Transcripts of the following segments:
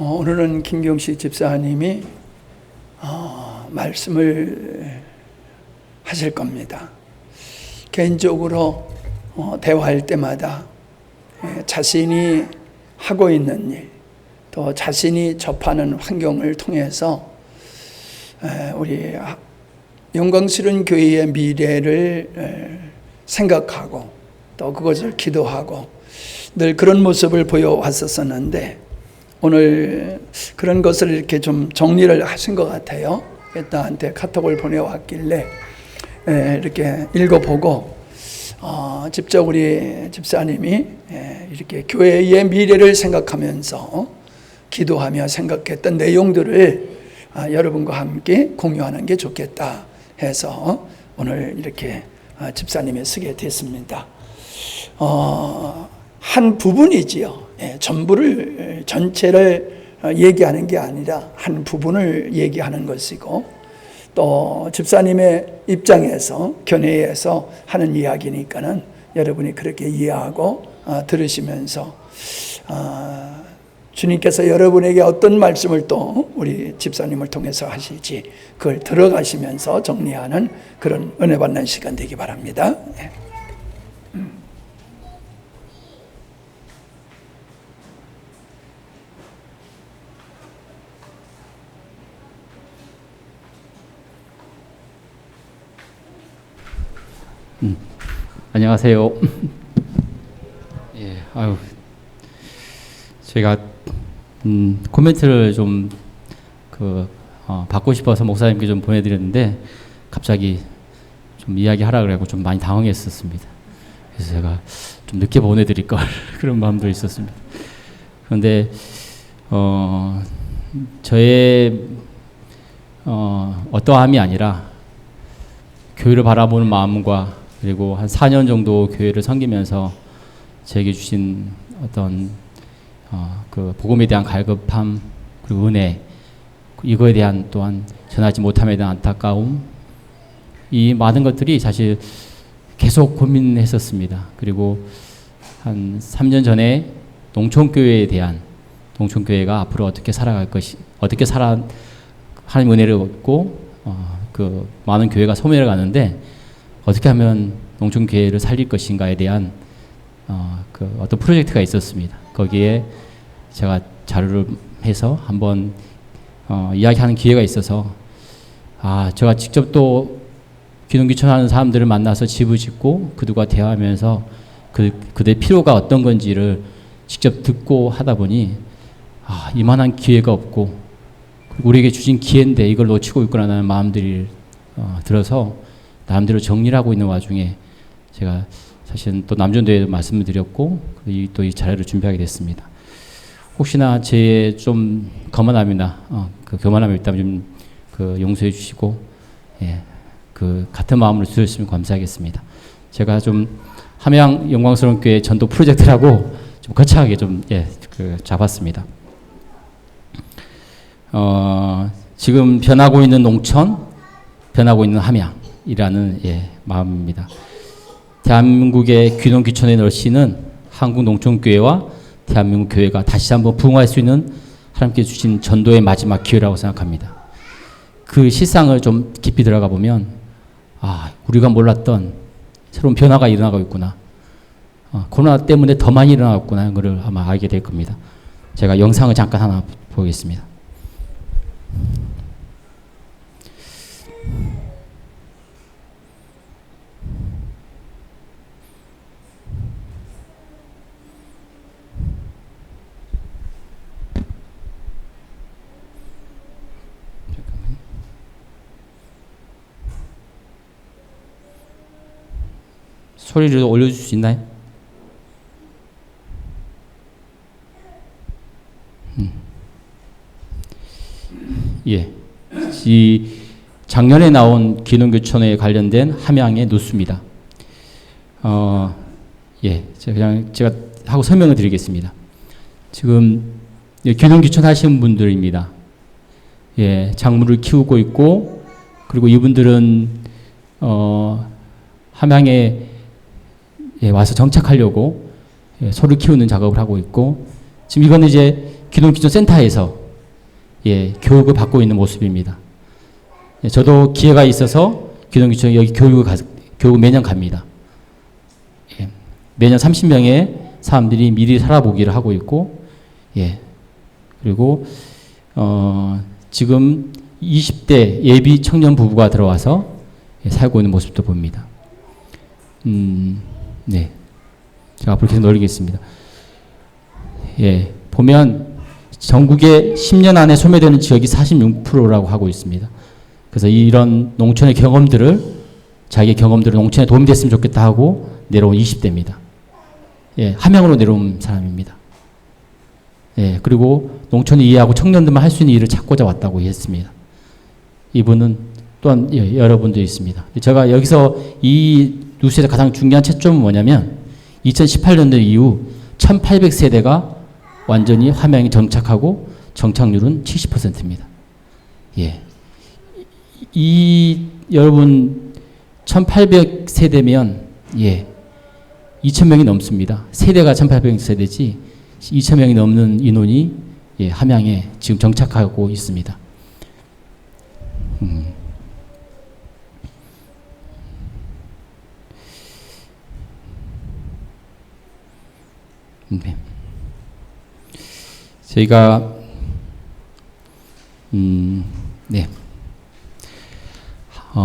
오늘은 김경식 집사님이 말씀을 하실 겁니다. 개인적으로 대화할 때마다 자신이 하고 있는 일, 또 자신이 접하는 환경을 통해서 우리 영광스러운 교회의 미래를 생각하고 또 그것을 기도하고 늘 그런 모습을 보여왔었었는데 오늘 그런 것을 이렇게 좀 정리를 하신 것 같아요. 나한테 카톡을 보내왔길래 이렇게 읽어보고 직접 우리 집사님이 이렇게 교회의 미래를 생각하면서 기도하며 생각했던 내용들을 여러분과 함께 공유하는 게 좋겠다 해서 오늘 이렇게 집사님이 쓰게 됐습니다. 한 부분이지요. 전체를 얘기하는 게 아니라 한 부분을 얘기하는 것이고, 또 집사님의 입장에서 견해에서 하는 이야기니까는 여러분이 그렇게 이해하고 들으시면서 주님께서 여러분에게 어떤 말씀을 또 우리 집사님을 통해서 하실지 그걸 들어가시면서 정리하는 그런 은혜 받는 시간 되기 바랍니다. 안녕하세요. 제가 코멘트를 좀 받고 싶어서 목사님께 좀 보내드렸는데 갑자기 좀 이야기하라 그래고 좀 많이 당황했었습니다. 그래서 제가 좀 늦게 보내드릴 걸 그런 마음도 있었습니다. 그런데 저의 어떠함이 아니라 교회를 바라보는 마음과 그리고 한 4년 정도 교회를 섬기면서 제게 주신 어떤 그 복음에 대한 갈급함 그리고 은혜, 이거에 대한 또한 전하지 못함에 대한 안타까움, 이 많은 것들이 사실 계속 고민했었습니다. 그리고 한 3년 전에 농촌교회가 앞으로 어떻게 살아갈 것이, 어떻게 하나님 은혜를 얻고 그 많은 교회가 소멸해 가는데 어떻게 하면 농촌교회를 살릴 것인가에 대한 그 어떤 프로젝트가 있었습니다. 거기에 제가 자료를 해서 한번 이야기하는 기회가 있어서 제가 직접 또 귀농귀촌하는 사람들을 만나서 집을 짓고 그들과 대화하면서 그들의 필요가 어떤 건지를 직접 듣고 하다 보니 이만한 기회가 없고 우리에게 주신 기회인데 이걸 놓치고 있구나라는 마음들이 들어서 나름대로 정리를 하고 있는 와중에 제가 사실은 또 남전도에 말씀을 드렸고 또 이 자료를 준비하게 됐습니다. 혹시나 제 좀 거만함이나 그 교만함이 있다면 좀 용서해 주시고 그 같은 마음으로 주셨으면 감사하겠습니다. 제가 좀 함양 영광스러운 교회 전도 프로젝트라고 좀 거창하게 좀 잡았습니다. 지금 변하고 있는 농촌, 변하고 있는 함양이라는 마음입니다. 대한민국의 귀농귀촌의 널씨는 한국 농촌교회와 대한민국 교회가 다시 한번 부흥할 수 있는 하나님께 주신 전도의 마지막 기회라고 생각합니다. 그 실상을 좀 깊이 들어가 보면 우리가 몰랐던 새로운 변화가 일어나고 있구나. 코로나 때문에 더 많이 일어나고 있구나. 그걸 아마 알게 될 겁니다. 제가 영상을 잠깐 하나 보겠습니다. 소리를 올려줄 수 있나요? 이 작년에 나온 귀농귀촌에 관련된 함양의 뉴스입니다. 제가 하고 설명을 드리겠습니다. 지금 귀농귀촌 하시는 분들입니다. 작물을 키우고 있고, 그리고 이분들은 함양에 와서 정착하려고 소를 키우는 작업을 하고 있고, 지금 이거는 이제 기농기촌센터에서 예, 교육을 받고 있는 모습입니다. 예, 저도 기회가 있어서 기농기촌 여기 교육을 매년 갑니다. 예, 매년 30명의 사람들이 미리 살아보기를 하고 있고, 예, 그리고 지금 20대 예비 청년 부부가 들어와서 예, 살고 있는 모습도 봅니다. 네, 제가 앞으로 계속 놀리겠습니다. 예, 보면 전국에 10년 안에 소멸되는 지역이 46%라고 하고 있습니다. 그래서 이런 농촌의 경험들을 자기의 경험들을 농촌에 도움이 됐으면 좋겠다 하고 내려온 20대입니다. 예, 함양으로 내려온 사람입니다. 예, 그리고 농촌을 이해하고 청년들만 할 수 있는 일을 찾고자 왔다고 했습니다. 이분은 또한 예, 여러분도 있습니다. 제가 여기서 이 뉴스에서 가장 중요한 채점은 뭐냐면 2018년도 이후 1800세대가 완전히 함양에 정착하고 정착률은 70%입니다. 예. 여러분 1800세대면 예. 2000명이 넘습니다. 세대가 1800세대지 2000명이 넘는 인원이 예, 함양에 지금 정착하고 있습니다. 네. 저희가 네.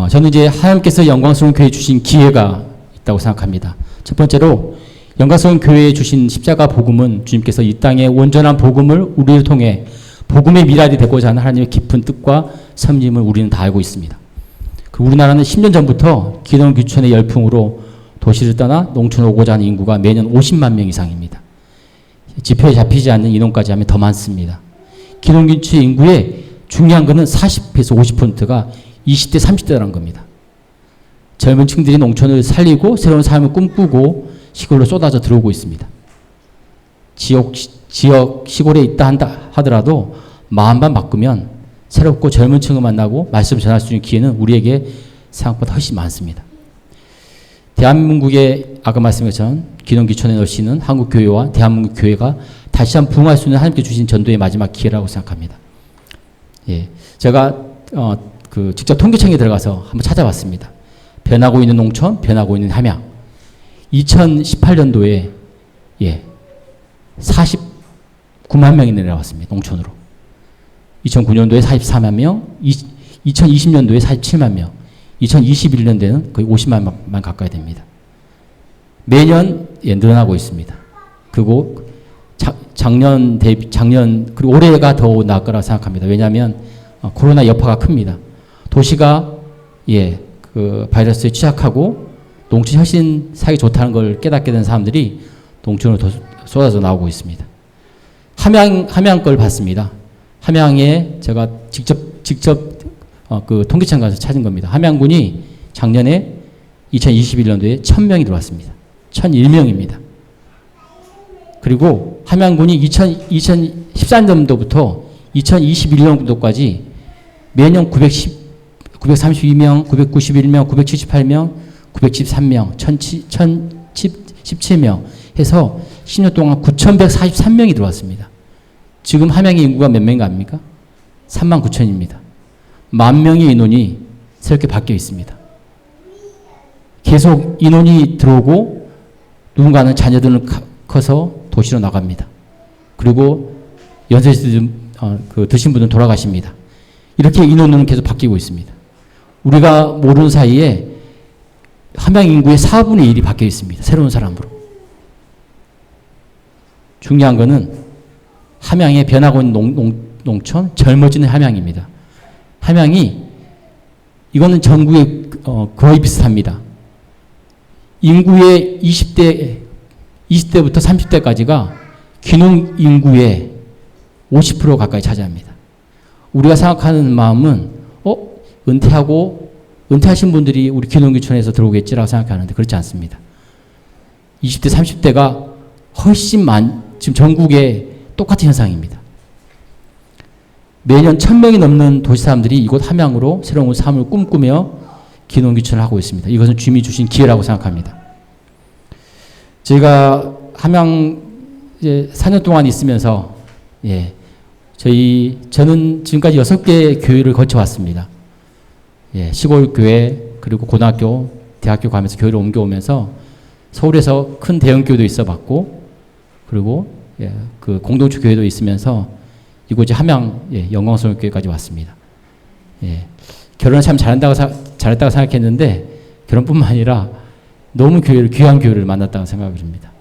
저는 이제 하나님께서 영광스러운 교회에 주신 기회가 있다고 생각합니다. 첫 번째로 영광스러운 교회에 주신 십자가 복음은 주님께서 이 땅에 온전한 복음을 우리를 통해 복음의 미랄이 되고자 하는 하나님의 깊은 뜻과 섭림을 우리는 다 알고 있습니다. 우리나라는 10년 전부터 기농기촌의 열풍으로 도시를 떠나 농촌으로 오고자 하는 인구가 매년 50만 명 이상입니다. 지표에 잡히지 않는 인원까지 하면 더 많습니다. 기농기촌 인구의 중요한 것은 40에서 50%가 20대, 30대라는 겁니다. 젊은 층들이 농촌을 살리고 새로운 삶을 꿈꾸고 시골로 쏟아져 들어오고 있습니다. 지역 시골에 있다 한다 하더라도 마음만 바꾸면 새롭고 젊은 층을 만나고 말씀을 전할 수 있는 기회는 우리에게 생각보다 훨씬 많습니다. 대한민국의 아까 말씀드린 것처럼 기농기촌에 넣으시는 한국교회와 대한민국 교회가 다시 한번 부흥할 수 있는 하나님께 주신 전도의 마지막 기회라고 생각합니다. 예, 제가 직접 통계청에 들어가서 한번 찾아봤습니다. 변하고 있는 농촌, 변하고 있는 함양. 2018년도에 예, 49만 명이 내려왔습니다. 농촌으로. 2009년도에 44만 명, 2020년도에 47만 명, 2021년도에는 거의 50만 명 가까이 됩니다. 매년 예, 늘어나고 있습니다. 그리고 작년 그리고 올해가 더 나을 거라고 생각합니다. 왜냐하면 코로나 여파가 큽니다. 도시가 예, 그 바이러스에 취약하고 농촌이 훨씬 살기 좋다는 걸 깨닫게 된 사람들이 농촌으로 더 쏟아져 나오고 있습니다. 함양 걸 봤습니다. 함양에 제가 직접 그 통계청 가서 찾은 겁니다. 함양군이 작년에 2021년도에 1000명이 들어왔습니다. 1001명입니다. 그리고 함양군이 2014년도부터 2021년도까지 매년 932명, 991명, 978명, 913명, 1017명 해서 10년 동안 9143명이 들어왔습니다. 지금 함양의 인구가 몇 명인가 압니까? 39,000입니다. 10,000명의 인원이 새롭게 바뀌어 있습니다. 계속 인원이 들어오고 누군가는 자녀들은 커서 도시로 나갑니다. 그리고 연세 드신 분은 돌아가십니다. 이렇게 인원은 계속 바뀌고 있습니다. 우리가 모르는 사이에 함양 인구의 4분의 1이 바뀌어 있습니다. 새로운 사람으로. 중요한 것은 함양에 변하고 있는 농촌, 젊어지는 함양입니다. 함양이 이거는 전국에 거의 비슷합니다. 인구의 20대부터 30대까지가 귀농 인구의 50% 가까이 차지합니다. 우리가 생각하는 마음은 은퇴하신 분들이 우리 귀농귀촌에서 들어오겠지라고 생각하는데 그렇지 않습니다. 20대, 30대가 훨씬 지금 전국에 똑같은 현상입니다. 매년 1000명이 넘는 도시 사람들이 이곳 함양으로 새로운 삶을 꿈꾸며 귀농귀촌을 하고 있습니다. 이것은 주님이 주신 기회라고 생각합니다. 제가 함양 이제 4년 동안 있으면서 예, 저는 지금까지 6개 교회를 거쳐왔습니다. 예, 시골 교회, 그리고 고등학교, 대학교 가면서 교회를 옮겨오면서 서울에서 큰 대형 교회도 있어 봤고, 그리고 예, 그 공동체 교회도 있으면서 이곳이 함양 영광성교회까지 왔습니다. 예, 결혼을 참 잘했다고 생각했는데 결혼뿐만 아니라 너무 귀한 교회를 만났다고 생각을 합니다.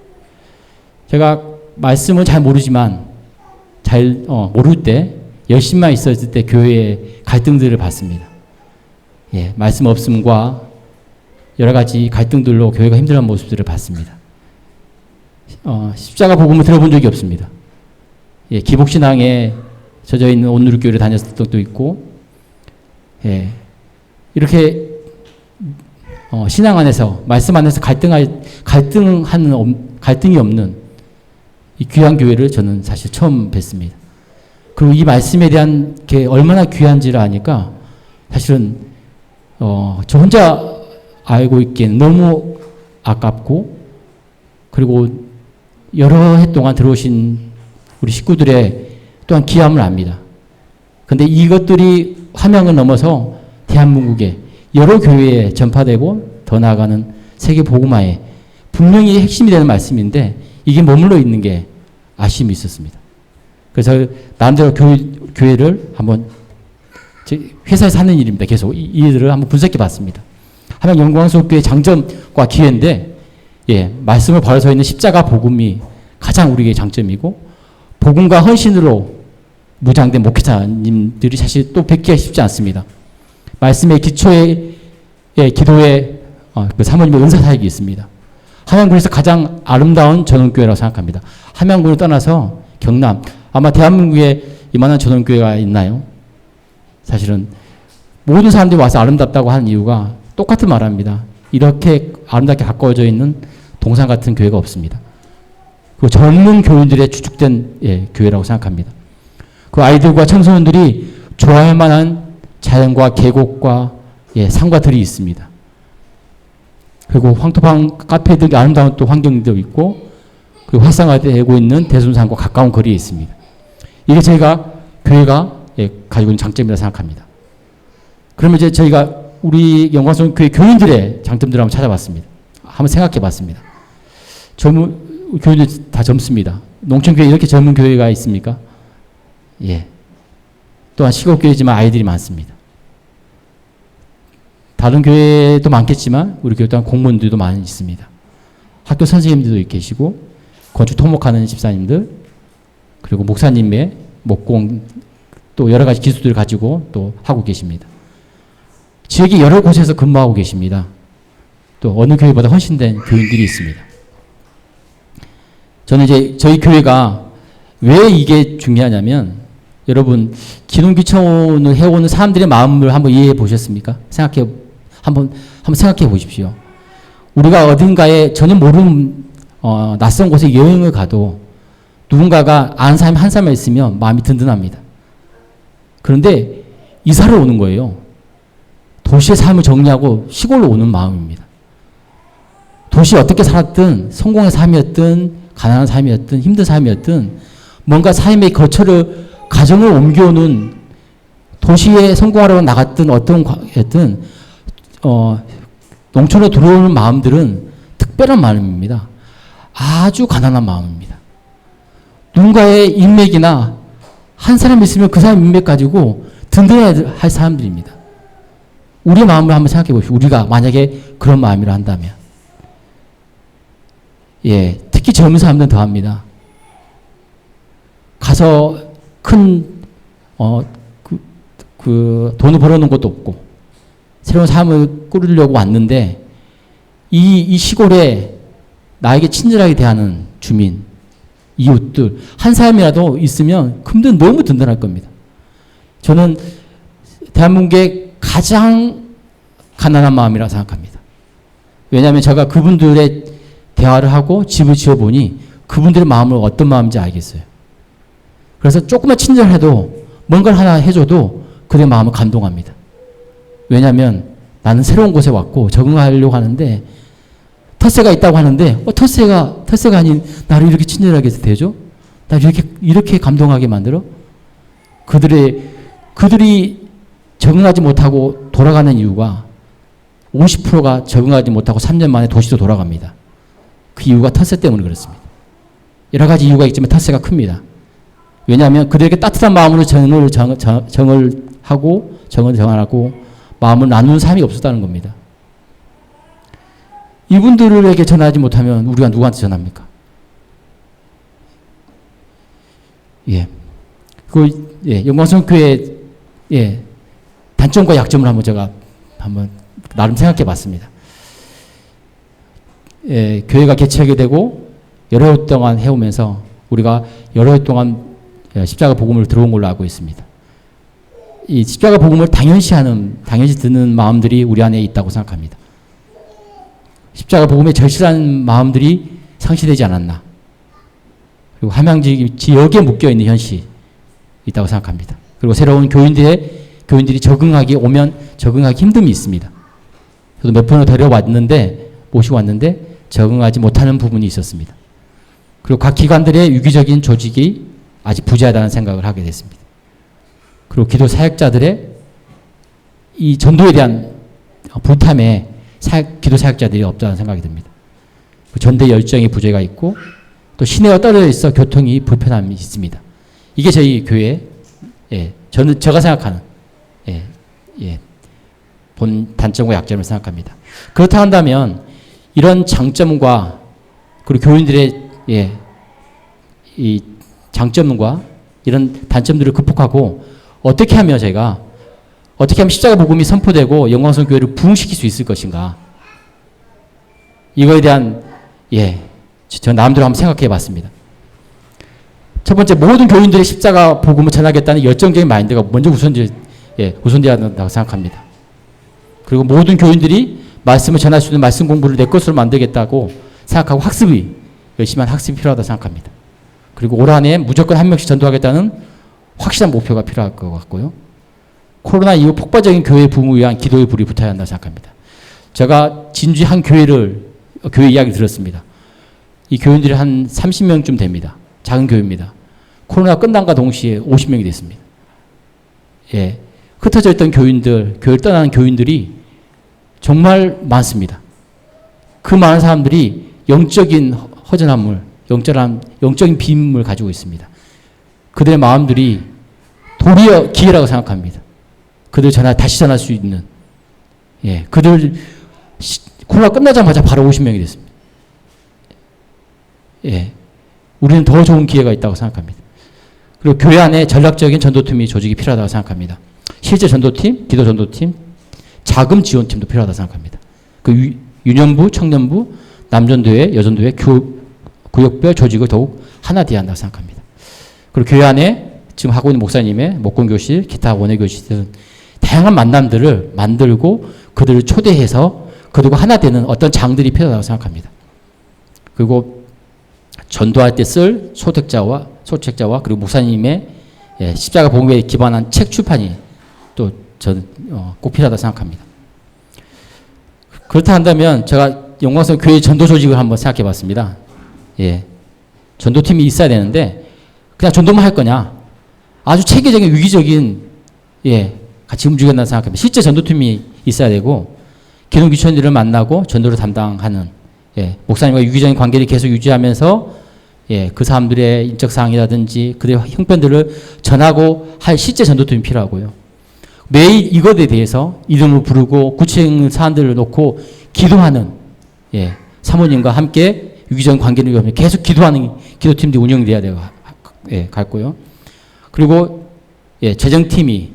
제가 말씀은 잘 모르지만 모를 때 열심만 있었을 때 교회의 갈등들을 봤습니다. 예, 말씀 없음과 여러 가지 갈등들로 교회가 힘들어하는 모습들을 봤습니다. 십자가 복음을 들어본 적이 없습니다. 예, 기복신앙에 젖어 있는 온누리교회를 다녔던 적도 있고, 예, 이렇게 신앙 안에서 말씀 안에서 갈등이 없는 이 귀한 교회를 저는 사실 처음 뵀습니다. 그리고 이 말씀에 대한 게 얼마나 귀한지를 아니까 사실은 저 혼자 알고 있기엔 너무 아깝고, 그리고 여러 해 동안 들어오신 우리 식구들의 또한 귀함을 압니다. 근데 이것들이 함양을 넘어서 대한민국에 여러 교회에 전파되고 더 나아가는 세계 복음화에 분명히 핵심이 되는 말씀인데 이게 머물러 있는 게 아쉬움이 있었습니다. 그래서 나름대로 교회를 한번 회사에서 하는 일입니다. 계속 이 일들을 한번 분석해 봤습니다. 함양 영광수교회 장점과 기회인데, 예, 말씀을 바로 서 있는 십자가 복음이 가장 우리에게 장점이고, 복음과 헌신으로 무장된 목회자님들이 사실 또 뵙기가 쉽지 않습니다. 말씀의 기초에, 예, 기도에 그 사모님의 은사 사역이 있습니다. 함양군에서 가장 아름다운 전원교회라고 생각합니다. 함양군을 떠나서 경남, 아마 대한민국에 이만한 전원교회가 있나요? 사실은 모든 사람들이 와서 아름답다고 하는 이유가 똑같은 말합니다. 이렇게 아름답게 가까워져 있는 동산 같은 교회가 없습니다. 그 젊은 교인들의 주축된, 예, 교회라고 생각합니다. 그 아이들과 청소년들이 좋아할 만한 자연과 계곡과, 예, 산과 들이 있습니다. 그리고 황토방 카페들 아름다운 또 환경도 있고, 그리고 활성화되고 있는 대순산과 가까운 거리에 있습니다. 이게 교회가, 예, 가지고 있는 장점이라고 생각합니다. 그러면 이제 저희가 우리 영광성 교회 교인들의 장점들을 한번 찾아봤습니다. 한번 생각해 봤습니다. 교인들 다 젊습니다. 농촌교회 이렇게 젊은 교회가 있습니까? 예. 또한 시골교회지만 아이들이 많습니다. 다른 교회도 많겠지만 우리 교회 또한 공무원들도 많이 있습니다. 학교 선생님들도 계시고, 건축 토목하는 집사님들, 그리고 목사님의 목공, 또 여러 가지 기술들을 가지고 또 하고 계십니다. 지역의 여러 곳에서 근무하고 계십니다. 또 어느 교회보다 헌신된 교인들이 있습니다. 저는 이제 저희 교회가 왜 이게 중요하냐면, 여러분 기농기촌을 해오는 사람들의 마음을 한번 이해해 보셨습니까? 한번 생각해 보십시오. 우리가 어딘가에 전혀 모르는 낯선 곳에 여행을 가도 누군가가 아는 사람이 한 사람만 있으면 마음이 든든합니다. 그런데 이사를 오는 거예요. 도시의 삶을 정리하고 시골로 오는 마음입니다. 도시에 어떻게 살았든 성공의 삶이었든 가난한 삶이었든 힘든 삶이었든 뭔가 삶의 거처를 가정을 옮겨오는, 도시에 성공하려고 나갔든 어떤 과였든 농촌으로 들어오는 마음들은 특별한 마음입니다. 아주 가난한 마음입니다. 누군가의 인맥이나 한 사람 있으면 그 사람 인맥 가지고 든든해야 할 사람들입니다. 우리 마음을 한번 생각해 보십시오. 우리가 만약에 그런 마음이라 한다면. 예, 특히 젊은 사람들은 더 합니다. 가서 큰, 돈을 벌어놓은 것도 없고, 새로운 삶을 꾸리려고 왔는데, 이 시골에 나에게 친절하게 대하는 주민, 이웃들, 한 사람이라도 있으면 금든 너무 든든할 겁니다. 저는 대한민국의 가장 가난한 마음이라고 생각합니다. 왜냐하면 제가 그분들의 대화를 하고 집을 지어보니 그분들의 마음은 어떤 마음인지 알겠어요. 그래서 조금만 친절해도 뭔가를 하나 해줘도 그들의 마음을 감동합니다. 왜냐하면 나는 새로운 곳에 왔고 적응하려고 하는데 텃세가 있다고 하는데 텃세가 아닌 나를 이렇게 친절하게 대줘? 나를 이렇게 감동하게 만들어? 그들이 적응하지 못하고 돌아가는 이유가 50%가 적응하지 못하고 3년 만에 도시로 돌아갑니다. 그 이유가 텃세 때문에 그렇습니다. 여러 가지 이유가 있지만 텃세가 큽니다. 왜냐하면 그들에게 따뜻한 마음으로 정을 정하고 마음을 나누는 사람이 없었다는 겁니다. 이분들에게 전하지 못하면 우리가 누구한테 전합니까? 예. 영광성 교회 단점과 약점을 한번 나름 생각해 봤습니다. 교회가 개최하게 되고 여러 해 동안 해오면서 우리가 여러 해 동안 십자가 복음을 들어온 걸로 알고 있습니다. 이 십자가 복음을 당연시 듣는 마음들이 우리 안에 있다고 생각합니다. 십자가 복음에 절실한 마음들이 상실되지 않았나. 그리고 함양지역에 묶여있는 현실이 있다고 생각합니다. 그리고 새로운 교인들이 적응하기 힘듦이 있습니다. 저도 몇 번을 모시고 왔는데 적응하지 못하는 부분이 있었습니다. 그리고 각 기관들의 유기적인 조직이 아직 부재하다는 생각을 하게 됐습니다. 그리고 기도 사역자들의 이 전도에 대한 불탐에 기도 사역자들이 없다는 생각이 듭니다. 전대 열정의 부재가 있고 또 시내와 떨어져 있어 교통이 불편함이 있습니다. 이게 저희 교회 제가 생각하는 본 단점과 약점을 생각합니다. 그렇다 한다면 이런 장점과 그리고 교인들의 이 장점과 이런 단점들을 극복하고 어떻게 하면 십자가 복음이 선포되고 영광성 교회를 부흥시킬 수 있을 것인가? 이거에 대한 저 나름대로 한번 생각해 봤습니다. 첫 번째, 모든 교인들이 십자가 복음을 전하겠다는 열정적인 마인드가 먼저 우선되어야 한다고 생각합니다. 그리고 모든 교인들이 말씀을 전할 수 있는 말씀 공부를 내 것으로 만들겠다고 생각하고 열심히 한 학습이 필요하다고 생각합니다. 그리고 올 한 해 무조건 한 명씩 전도하겠다는 확실한 목표가 필요할 것 같고요. 코로나 이후 폭발적인 교회 부흥을 위한 기도의 불이 붙어야 한다고 생각합니다. 제가 진주의 한 교회 이야기를 들었습니다. 이 교인들이 한 30명쯤 됩니다. 작은 교회입니다. 코로나가 끝난과 동시에 50명이 됐습니다. 흩어져 있던 교회를 떠나는 교인들이 정말 많습니다. 그 많은 사람들이 영적인 허전함을, 영적인 빈을 가지고 있습니다. 그들의 마음들이 도리어 기회라고 생각합니다. 그들 다시 전할 수 있는, 코로나 끝나자마자 바로 50명이 됐습니다. 우리는 더 좋은 기회가 있다고 생각합니다. 그리고 교회 안에 전략적인 전도팀이 조직이 필요하다고 생각합니다. 실제 전도팀, 기도 전도팀, 자금 지원팀도 필요하다고 생각합니다. 그 유년부, 청년부, 남전도회, 여전도회, 구역별 조직을 더욱 하나되어야 한다고 생각합니다. 그리고 교회 안에 지금 하고 있는 목사님의 목공교실, 기타 원예교실 등 다양한 만남들을 만들고 그들을 초대해서 그들과 하나 되는 어떤 장들이 필요하다고 생각합니다. 그리고 전도할 때 쓸 소책자와 그리고 목사님의 십자가 복음에 기반한 책 출판이 또 꼭 필요하다고 생각합니다. 그렇다 한다면 제가 영광성 교회 전도 조직을 한번 생각해 봤습니다. 전도팀이 있어야 되는데 그냥 전도만 할 거냐? 아주 체계적인 유기적인 같이 움직였다는 생각합니다. 실제 전도팀이 있어야 되고 기독 유치원들을 만나고 전도를 담당하는 목사님과 유기적인 관계를 계속 유지하면서 그 사람들의 인적 사항이라든지 그들의 형편들을 전하고 할 실제 전도팀이 필요하고요. 매일 이것에 대해서 이름을 부르고 구체적인 사안들을 놓고 기도하는 사모님과 함께 유기적인 관계를 유지하며 계속 기도하는 기도팀들이 운영돼야 되고요. 그리고 재정팀이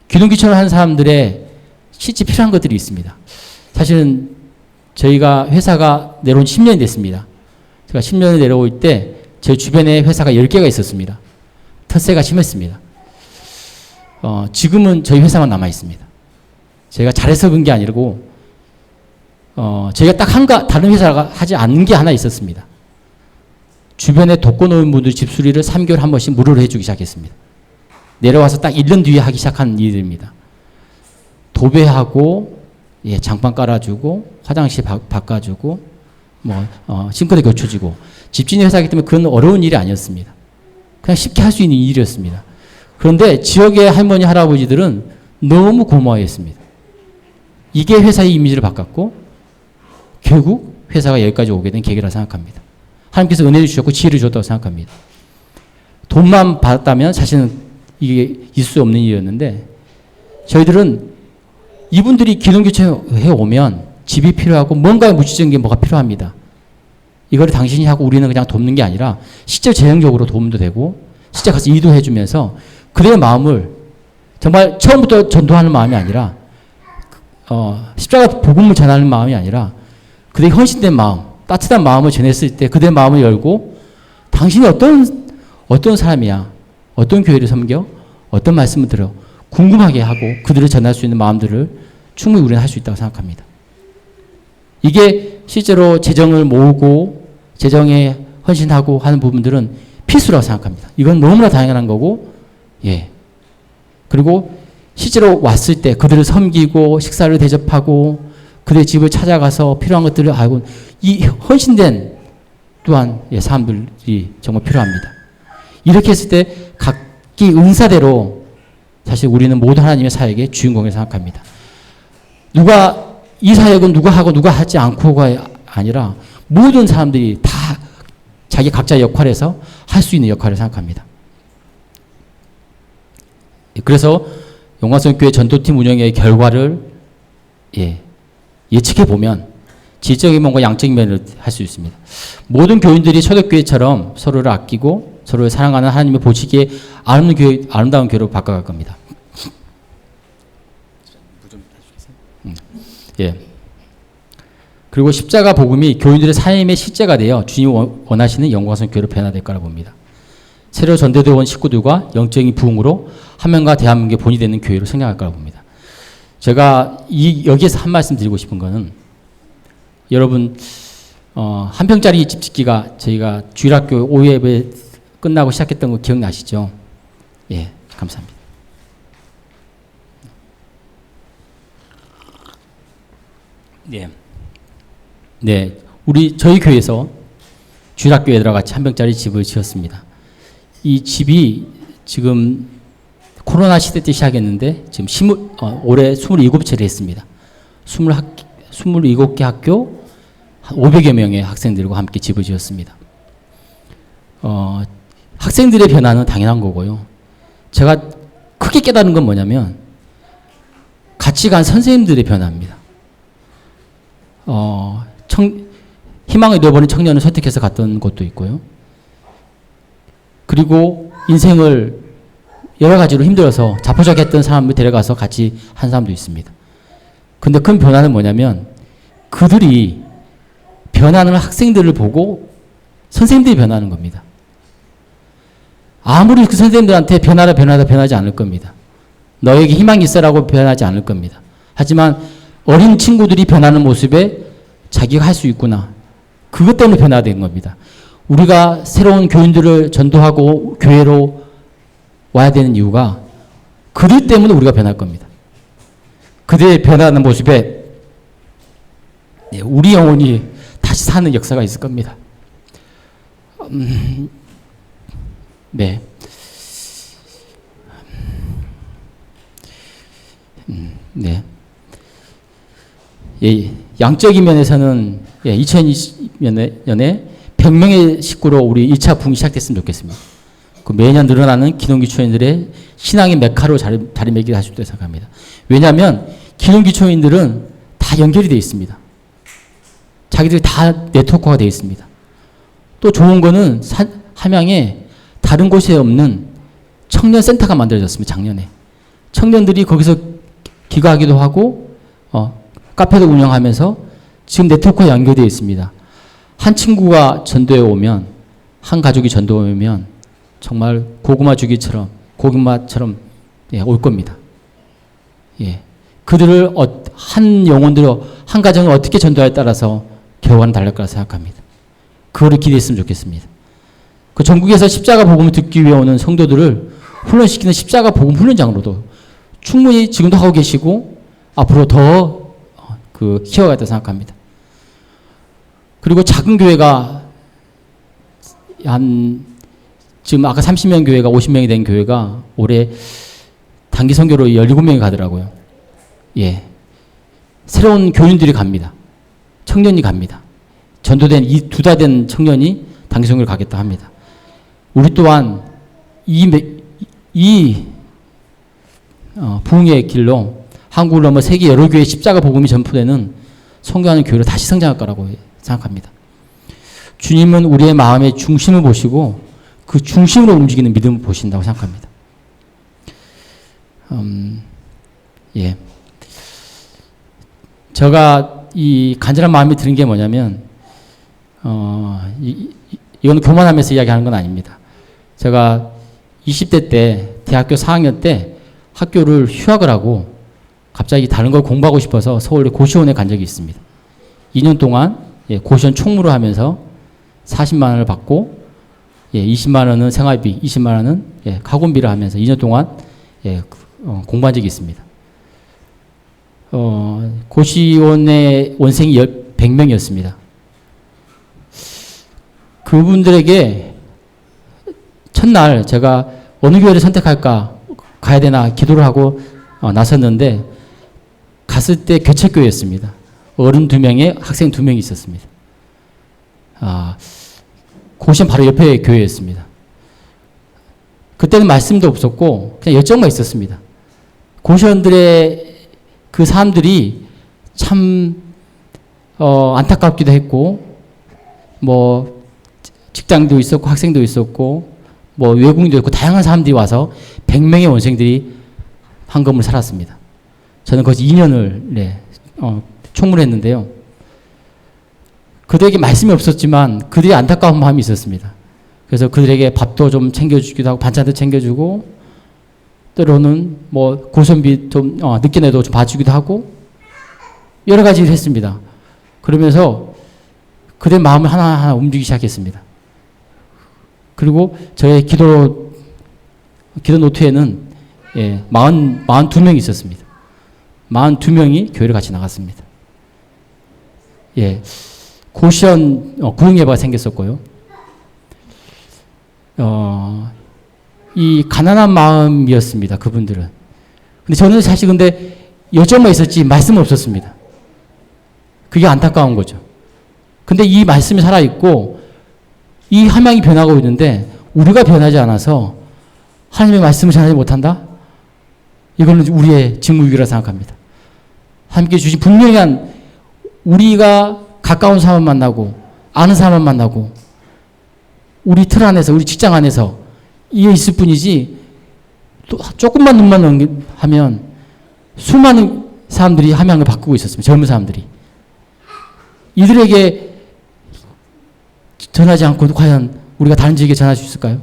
기독기천을 하는 사람들의 실제 필요한 것들이 있습니다. 사실은 저희가 회사가 내려온 10년이 됐습니다. 제가 10년을 내려올 때 제 주변에 회사가 10개가 있었습니다. 텃세가 심했습니다. 지금은 저희 회사만 남아 있습니다. 제가 잘해서 그런 게 아니고 저희가 딱 다른 회사가 하지 않는 게 하나 있었습니다. 주변에 독거노인 분들 집수리를 3개월에 한 번씩 무료로 해주기 시작했습니다. 내려와서 딱 1년 뒤에 하기 시작한 일들입니다. 도배하고 장판 깔아주고 화장실 바꿔주고 싱크대 교체주고 집주인 회사이기 때문에 그건 어려운 일이 아니었습니다. 그냥 쉽게 할 수 있는 일이었습니다. 그런데 지역의 할머니, 할아버지들은 너무 고마워했습니다. 이게 회사의 이미지를 바꿨고 결국 회사가 여기까지 오게 된 계기라 생각합니다. 하나님께서 은혜를 주셨고 지혜를 주셨다고 생각합니다. 돈만 받았다면 사실은 이게 있을 수 없는 일이었는데 저희들은 이분들이 기독교체에 오면 집이 필요하고 뭔가 물질적인 게 뭐가 필요합니다. 이거를 당신이 하고 우리는 그냥 돕는 게 아니라 실제 재정적으로 도움도 되고 실제 가서 일도 해주면서 그들의 마음을 정말 처음부터 전도하는 마음이 아니라 십자가 복음을 전하는 마음이 아니라 그들의 헌신된 마음, 따뜻한 마음을 전했을 때 그들의 마음을 열고 당신이 어떤 사람이야, 어떤 교회를 섬겨, 어떤 말씀을 들어 궁금하게 하고 그들을 전할 수 있는 마음들을 충분히 우리는 할 수 있다고 생각합니다. 이게 실제로 재정을 모으고 재정에 헌신하고 하는 부분들은 필수라고 생각합니다. 이건 너무나 당연한 거고, 예. 그리고 실제로 왔을 때 그들을 섬기고 식사를 대접하고 그들의 집을 찾아가서 필요한 것들을 알고 이 헌신된 또한 사람들이 정말 필요합니다. 이렇게 했을 때 각기 은사대로 사실 우리는 모든 하나님의 사역의 주인공이라고 생각합니다. 이 사역은 누가 하고 누가 하지 않고가 아니라 모든 사람들이 다 자기 각자의 역할에서 할 수 있는 역할을 생각합니다. 그래서 영광성교회 전도팀 운영의 결과를 예측해 보면 질적인 면과 양적인 면을 할 수 있습니다. 모든 교인들이 초대교회처럼 서로를 아끼고 서로를 사랑하는 하나님의 보시기에 아름다운 교회로 바꿔갈 겁니다. 예. 그리고 십자가 복음이 교인들의 삶의 실제가 되어 주님이 원하시는 영광성 교회로 변화될 거라 봅니다. 새로 전도되어 온 식구들과 영적인 부흥으로 하나님과 대한민국의 본이 되는 교회로 성장할 거라 봅니다. 제가 여기에서 한 말씀 드리고 싶은 거는 여러분 한 평짜리 집 짓기가 저희가 주일학교 오예배 끝나고 시작했던 거 기억나시죠? 예, 감사합니다. 네, 저희 교회에서 주일학교 애들과 같이 한 평짜리 집을 지었습니다. 이 집이 지금 코로나 시대 때 시작했는데 지금 올해 27채를 했습니다. 27개 학교 500여 명의 학생들과 함께 집을 지었습니다. 학생들의 변화는 당연한 거고요. 제가 크게 깨달은 건 뭐냐면 같이 간 선생님들의 변화입니다. 희망을 잃어버린 청년을 선택해서 갔던 곳도 있고요. 그리고 인생을 여러 가지로 힘들어서 자포자기했던 사람을 데려가서 같이 한 사람도 있습니다. 근데 큰 변화는 뭐냐면 그들이 변하는 학생들을 보고 선생님들이 변하는 겁니다. 아무리 그 선생님들한테 변하지 않을 겁니다. 너에게 희망이 있어라고 변하지 않을 겁니다. 하지만 어린 친구들이 변하는 모습에 자기가 할 수 있구나. 그것 때문에 변화된 겁니다. 우리가 새로운 교인들을 전도하고 교회로 와야 되는 이유가 그들 때문에 우리가 변할 겁니다. 그들의 변화하는 모습에 우리 영혼이 다시 사는 역사가 있을 겁니다. 네. 네. 양적인 면에서는 2020년에 100명의 식구로 우리 1차 부흥이 시작됐으면 좋겠습니다. 그 매년 늘어나는 기독교초인들의 신앙의 메카로 자리매김을 할 수 있다고 생각합니다. 왜냐하면 기독교초인들은 다 연결이 되어 있습니다. 자기들이 다 네트워크가 되어 있습니다. 또 좋은 거는 함양에 다른 곳에 없는 청년 센터가 만들어졌습니다. 작년에. 청년들이 거기서 기거하기도 하고 카페도 운영하면서 지금 네트워크가 연결되어 있습니다. 한 친구가 전도에 오면 한 가족이 전도에 오면 정말 고구마 주기처럼 고구마처럼 올 겁니다. 그들을 한 영혼들을 한 가정을 어떻게 전도하에 따라서 결과는 달릴 거라 생각합니다. 그거를 기대했으면 좋겠습니다. 그 전국에서 십자가 복음을 듣기 위해 오는 성도들을 훈련시키는 십자가 복음 훈련장으로도 충분히 지금도 하고 계시고 앞으로 더 키워가겠다 생각합니다. 그리고 작은 교회가 한 지금 아까 30명 교회가 50명이 된 교회가 올해 단기 선교로 17명이 가더라고요. 예. 새로운 교인들이 갑니다. 청년이 갑니다. 전도된 이 2달 된 청년이 단기 선교를 가겠다 합니다. 우리 또한 부흥의 길로 한국을 넘어 세계 여러 교회 십자가 복음이 전포되는 선교하는 교회로 다시 성장할 거라고 생각합니다. 주님은 우리의 마음의 중심을 보시고 그 중심으로 움직이는 믿음을 보신다고 생각합니다. 예. 제가 이 간절한 마음이 드는 게 뭐냐면, 이건 교만하면서 이야기하는 건 아닙니다. 제가 20대 때, 대학교 4학년 때 학교를 휴학을 하고 갑자기 다른 걸 공부하고 싶어서 서울의 고시원에 간 적이 있습니다. 2년 동안 고시원 총무를 하면서 40만 원을 받고 20만 원은 생활비, 20만 원은 학원비를 하면서 2년 동안 공부한 적이 있습니다. 고시원의 원생이 100명이었습니다. 그분들에게 첫날 제가 어느 교회를 선택할까, 가야 되나 기도를 하고 나섰는데, 갔을 때 개척교회였습니다. 어른 2명에 학생 2명이 있었습니다. 고시원 바로 옆에 교회였습니다. 그때는 말씀도 없었고 그냥 열정만 있었습니다. 고시원들의 그 사람들이 참 안타깝기도 했고, 뭐 직장도 있었고 학생도 있었고 뭐 외국인도 있고 다양한 사람들이 와서 100명의 원생들이 황금을 살았습니다. 저는 거기서 2년을 총무했는데요. 그들에게 말씀이 없었지만 그들의 안타까운 마음이 있었습니다. 그래서 그들에게 밥도 좀 챙겨주기도 하고 반찬도 챙겨주고, 때로는 뭐 고선비 좀 늦게 내도 좀 봐주기도 하고 여러 가지 일을 했습니다. 그러면서 그들의 마음을 하나하나 움직이기 시작했습니다. 그리고 저의 기도 노트에는 42명이 있었습니다. 42명이 교회를 같이 나갔습니다. 고시원 구흥예배가 생겼었고요. 이 가난한 마음이었습니다. 그분들은. 근데 저는 사실 근데 열정만 있었지 말씀은 없었습니다. 그게 안타까운 거죠. 근데 이 말씀이 살아있고 이 함양이 변하고 있는데 우리가 변하지 않아서 하나님의 말씀을 전하지 못한다? 이거는 우리의 직무유기라 생각합니다. 함께 주신 분명한, 우리가 가까운 사람 만나고 아는 사람 만나고 우리 틀 안에서, 우리 직장 안에서 이게 있을 뿐이지, 또 조금만 눈만 하면 수많은 사람들이 함양을 바꾸고 있었습니다. 젊은 사람들이. 이들에게 전하지 않고 과연 우리가 다른 지역에 전할 수 있을까요?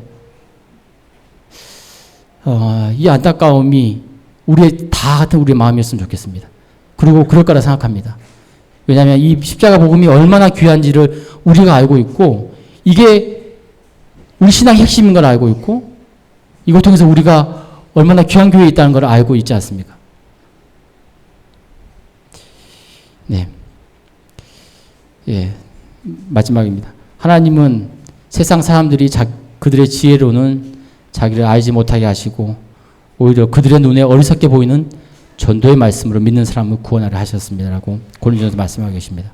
이 안타까움이 다 같은 우리의 마음이었으면 좋겠습니다. 그리고 그럴 거라 생각합니다. 왜냐하면 이 십자가 복음이 얼마나 귀한지를 우리가 알고 있고, 이게 우리 신앙의 핵심인 걸 알고 있고, 이걸 통해서 우리가 얼마나 귀한 교회에 있다는 걸 알고 있지 않습니까? 네. 마지막입니다. 하나님은 세상 사람들이 그들의 지혜로는 자기를 알지 못하게 하시고, 오히려 그들의 눈에 어리석게 보이는 전도의 말씀으로 믿는 사람을 구원하려 하셨습니다라고 고린도전서 말씀하고 계십니다.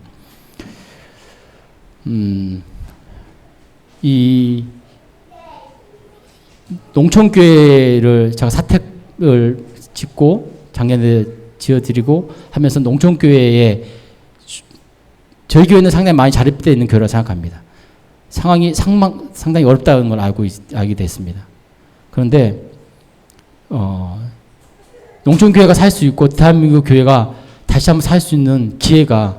이 농촌교회를 제가 사택을 짓고 작년에 지어드리고 하면서 농촌교회에, 저희 교회는 상당히 많이 자립되어 있는 교회라고 생각합니다. 상황이 상당히 어렵다는 걸 알게 됐습니다. 그런데 농촌교회가 살 수 있고 대한민국 교회가 다시 한번 살 수 있는 기회가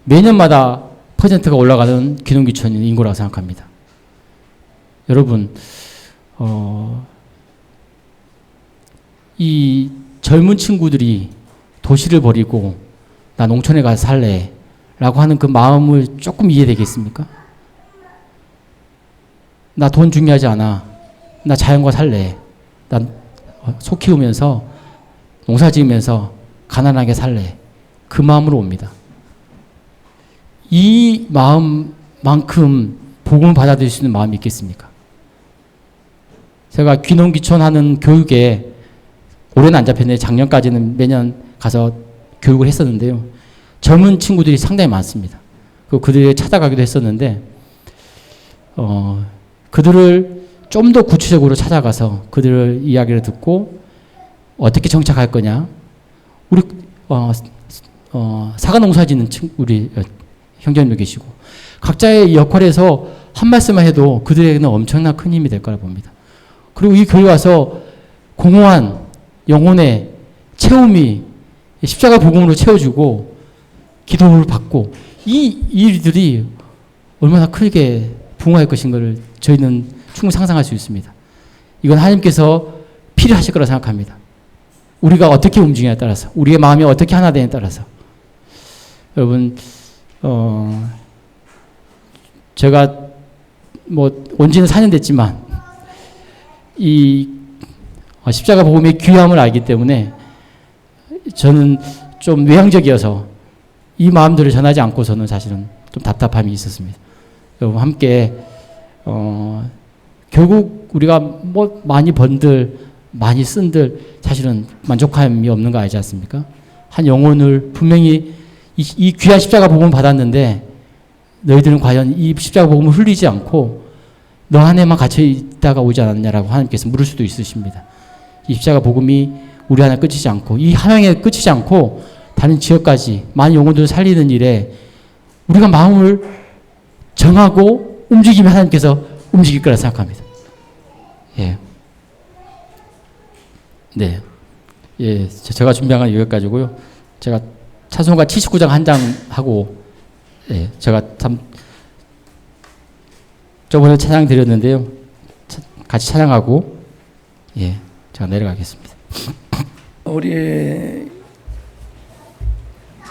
매년마다 퍼센트가 올라가는 기농기촌인 인구라고 생각합니다. 여러분, 이 젊은 친구들이 도시를 버리고 나 농촌에 가서 살래 라고 하는 그 마음을 조금 이해되겠습니까? 나 돈 중요하지 않아. 나 자연과 살래. 난 소 키우면서 농사 지으면서 가난하게 살래. 그 마음으로 옵니다. 이 마음만큼 복음을 받아들일 수 있는 마음이 있겠습니까? 제가 귀농귀촌하는 교육에 올해는 안 잡혔는데 작년까지는 매년 가서 교육을 했었는데요. 젊은 친구들이 상당히 많습니다. 그들을 찾아가기도 했었는데 그들을 좀 더 구체적으로 찾아가서 그들의 이야기를 듣고 어떻게 정착할 거냐. 우리 사과농사 짓는 우리 형제님도 계시고 각자의 역할에서 한 말씀만 해도 그들에게는 엄청난 큰 힘이 될 거라 봅니다. 그리고 이 교회 와서 공허한 영혼의 채움이 십자가 복음으로 채워주고 기도를 받고 이 일들이 얼마나 크게 부흥할 것인가를 저희는 충분히 상상할 수 있습니다. 이건 하나님께서 필요하실 거라 생각합니다. 우리가 어떻게 움직이냐에 따라서, 우리의 마음이 어떻게 하나 되냐에 따라서. 여러분, 제가 온 지는 4년 됐지만 이 십자가 복음의 귀함을 알기 때문에 저는 좀 외향적이어서 이 마음들을 전하지 않고서는 사실은 좀 답답함이 있었습니다. 여러분 함께 결국 우리가 많이 번들 많이 쓴들 사실은 만족함이 없는 거 알지 않습니까? 한 영혼을 분명히 이 귀한 십자가 복음을 받았는데 너희들은 과연 이 십자가 복음을 흘리지 않고 너 안에만 갇혀 있다가 오지 않았냐라고 하나님께서 물을 수도 있으십니다. 이 십자가 복음이 우리 안에 끝이지 않고 이 함양에 끝이지 않고 다른 지역까지 많은 영혼들을 살리는 일에 우리가 마음을 정하고 움직이면 하나님께서 움직일 거라 생각합니다. 예. 네. 예. 제가 준비한 건 여기까지고요. 제가 찬송가 79장 한 장 하고, 예. 제가 참, 저번에 찬양 드렸는데요. 같이 찬양하고, 예. 제가 내려가겠습니다. 우리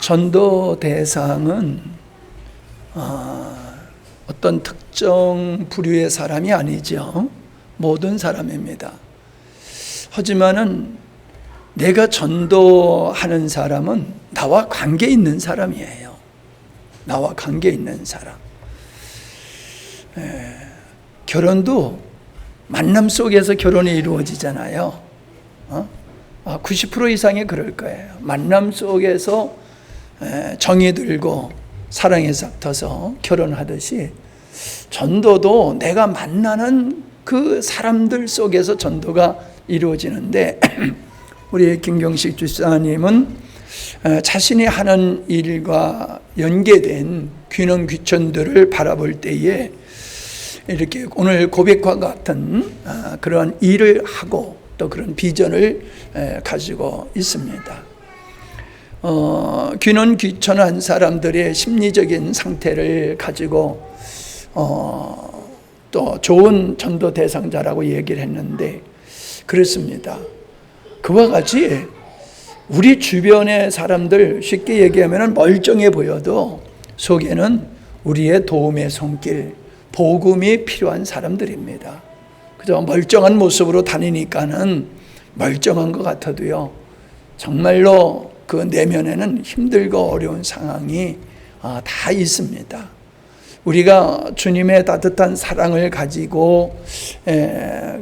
전도 대상은 어떤 특정 부류의 사람이 아니죠. 모든 사람입니다. 하지만은 내가 전도하는 사람은 나와 관계 있는 사람이에요. 나와 관계 있는 사람. 결혼도 만남 속에서 결혼이 이루어지잖아요. 90% 이상이 그럴 거예요. 만남 속에서 정이 들고 사랑에 싹터서 결혼하듯이 전도도 내가 만나는 그 사람들 속에서 전도가 이루어지는데 우리 김경식 주사님은 자신이 하는 일과 연계된 귀농 귀촌들을 바라볼 때에 이렇게 오늘 고백과 같은 그런 일을 하고 또 그런 비전을 가지고 있습니다. 귀농 귀촌한 사람들의 심리적인 상태를 가지고 또 좋은 전도 대상자라고 얘기를 했는데 그렇습니다. 그와 같이 우리 주변의 사람들 쉽게 얘기하면 멀쩡해 보여도 속에는 우리의 도움의 손길, 복음이 필요한 사람들입니다. 그저 멀쩡한 모습으로 다니니까는 멀쩡한 것 같아도요, 정말로 그 내면에는 힘들고 어려운 상황이 다 있습니다. 우리가 주님의 따뜻한 사랑을 가지고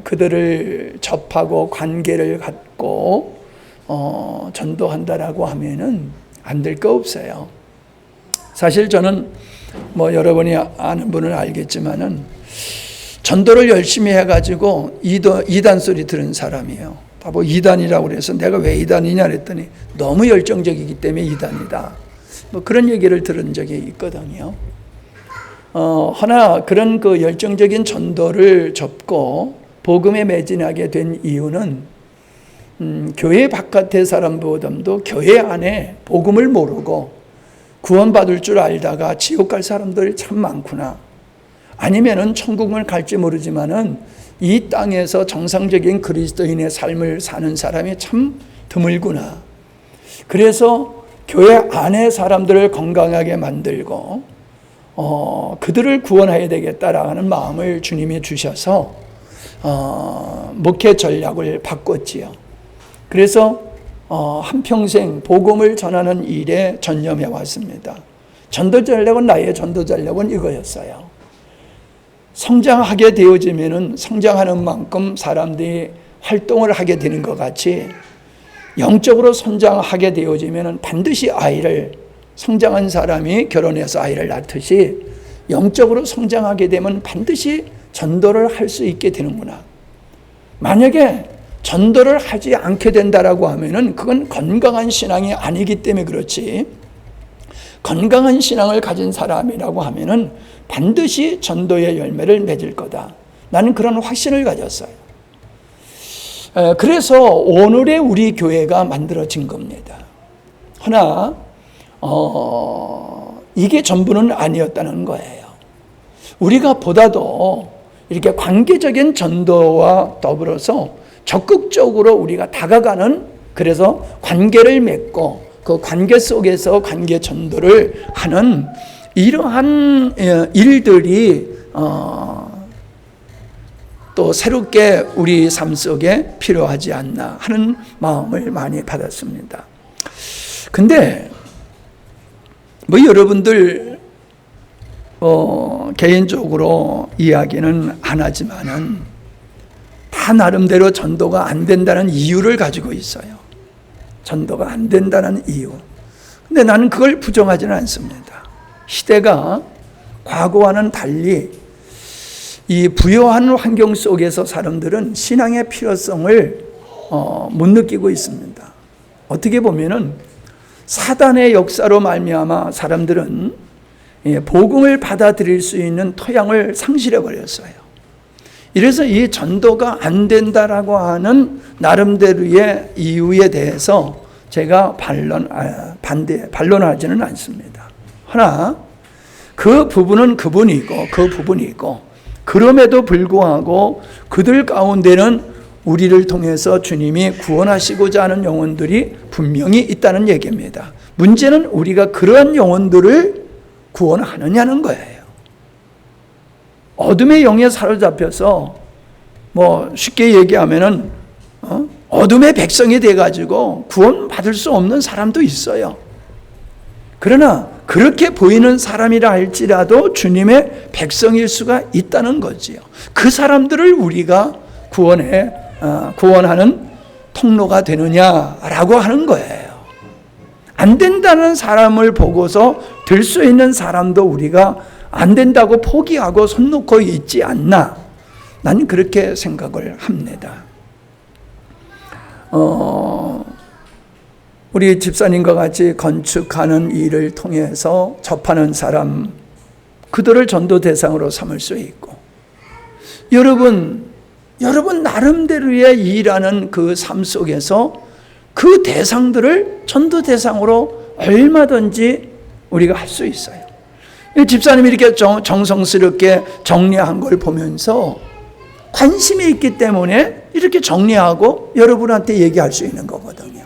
그들을 접하고 관계를 갖고 전도한다라고 하면은 안 될 거 없어요. 사실 저는 여러분이 아는 분은 알겠지만은 전도를 열심히 해가지고 이단 소리 들은 사람이에요. 바보 이단이라고 그래서 내가 왜 이단이냐 그랬더니 너무 열정적이기 때문에 이단이다. 그런 얘기를 들은 적이 있거든요. 하나 그런 그 열정적인 전도를 접고 복음에 매진하게 된 이유는 교회 바깥의 사람보다도 교회 안에 복음을 모르고 구원받을 줄 알다가 지옥 갈 사람들이 참 많구나. 아니면은 천국을 갈지 모르지만은 이 땅에서 정상적인 그리스도인의 삶을 사는 사람이 참 드물구나. 그래서 교회 안에 사람들을 건강하게 만들고 그들을 구원해야 되겠다라는 마음을 주님이 주셔서 목회 전략을 바꿨지요. 그래서 한평생 복음을 전하는 일에 전념해 왔습니다. 전도 전략은 나의 전도 전략은 이거였어요. 성장하게 되어지면은 성장하는 만큼 사람들이 활동을 하게 되는 것 같이 영적으로 성장하게 되어지면은 반드시 성장한 사람이 결혼해서 아이를 낳듯이 영적으로 성장하게 되면 반드시 전도를 할 수 있게 되는구나. 만약에 전도를 하지 않게 된다라고 하면은 그건 건강한 신앙이 아니기 때문에 그렇지, 건강한 신앙을 가진 사람이라고 하면은 반드시 전도의 열매를 맺을 거다. 나는 그런 확신을 가졌어요. 그래서 오늘의 우리 교회가 만들어진 겁니다. 그러나 이게 전부는 아니었다는 거예요. 우리가 보다도 이렇게 관계적인 전도와 더불어서 적극적으로 우리가 다가가는, 그래서 관계를 맺고 그 관계 속에서 관계 전도를 하는 이러한 일들이 또 새롭게 우리 삶 속에 필요하지 않나 하는 마음을 많이 받았습니다. 근데 뭐 여러분들 개인적으로 이야기는 안 하지만은 다 나름대로 전도가 안 된다는 이유를 가지고 있어요. 전도가 안 된다는 이유. 근데 나는 그걸 부정하지는 않습니다. 시대가 과거와는 달리 이 부요한 환경 속에서 사람들은 신앙의 필요성을 못 느끼고 있습니다. 어떻게 보면은 사단의 역사로 말미암아 사람들은 복음을 받아들일 수 있는 토양을 상실해 버렸어요. 이래서 이 전도가 안 된다라고 하는 나름대로의 이유에 대해서 제가 반론하지는 않습니다. 그러나 그 부분은 그 부분이고 그럼에도 불구하고 그들 가운데는 우리를 통해서 주님이 구원하시고자 하는 영혼들이 분명히 있다는 얘기입니다. 문제는 우리가 그러한 영혼들을 구원하느냐는 거예요. 어둠의 영에 사로잡혀서 뭐 쉽게 얘기하면은 어둠의 백성이 돼가지고 구원받을 수 없는 사람도 있어요. 그러나 그렇게 보이는 사람이라 할지라도 주님의 백성일 수가 있다는 거지요. 그 사람들을 우리가 구원하는 통로가 되느냐라고 하는 거예요. 안 된다는 사람을 보고서 될 수 있는 사람도 우리가 안 된다고 포기하고 손 놓고 있지 않나, 나는 그렇게 생각을 합니다. 우리 집사님과 같이 건축하는 일을 통해서 접하는 사람, 그들을 전도 대상으로 삼을 수 있고, 여러분 나름대로의 일하는 그 삶 속에서 그 대상들을 전도 대상으로 얼마든지 우리가 할 수 있어요. 집사님이 이렇게 정성스럽게 정리한 걸 보면서 관심이 있기 때문에 이렇게 정리하고 여러분한테 얘기할 수 있는 거거든요.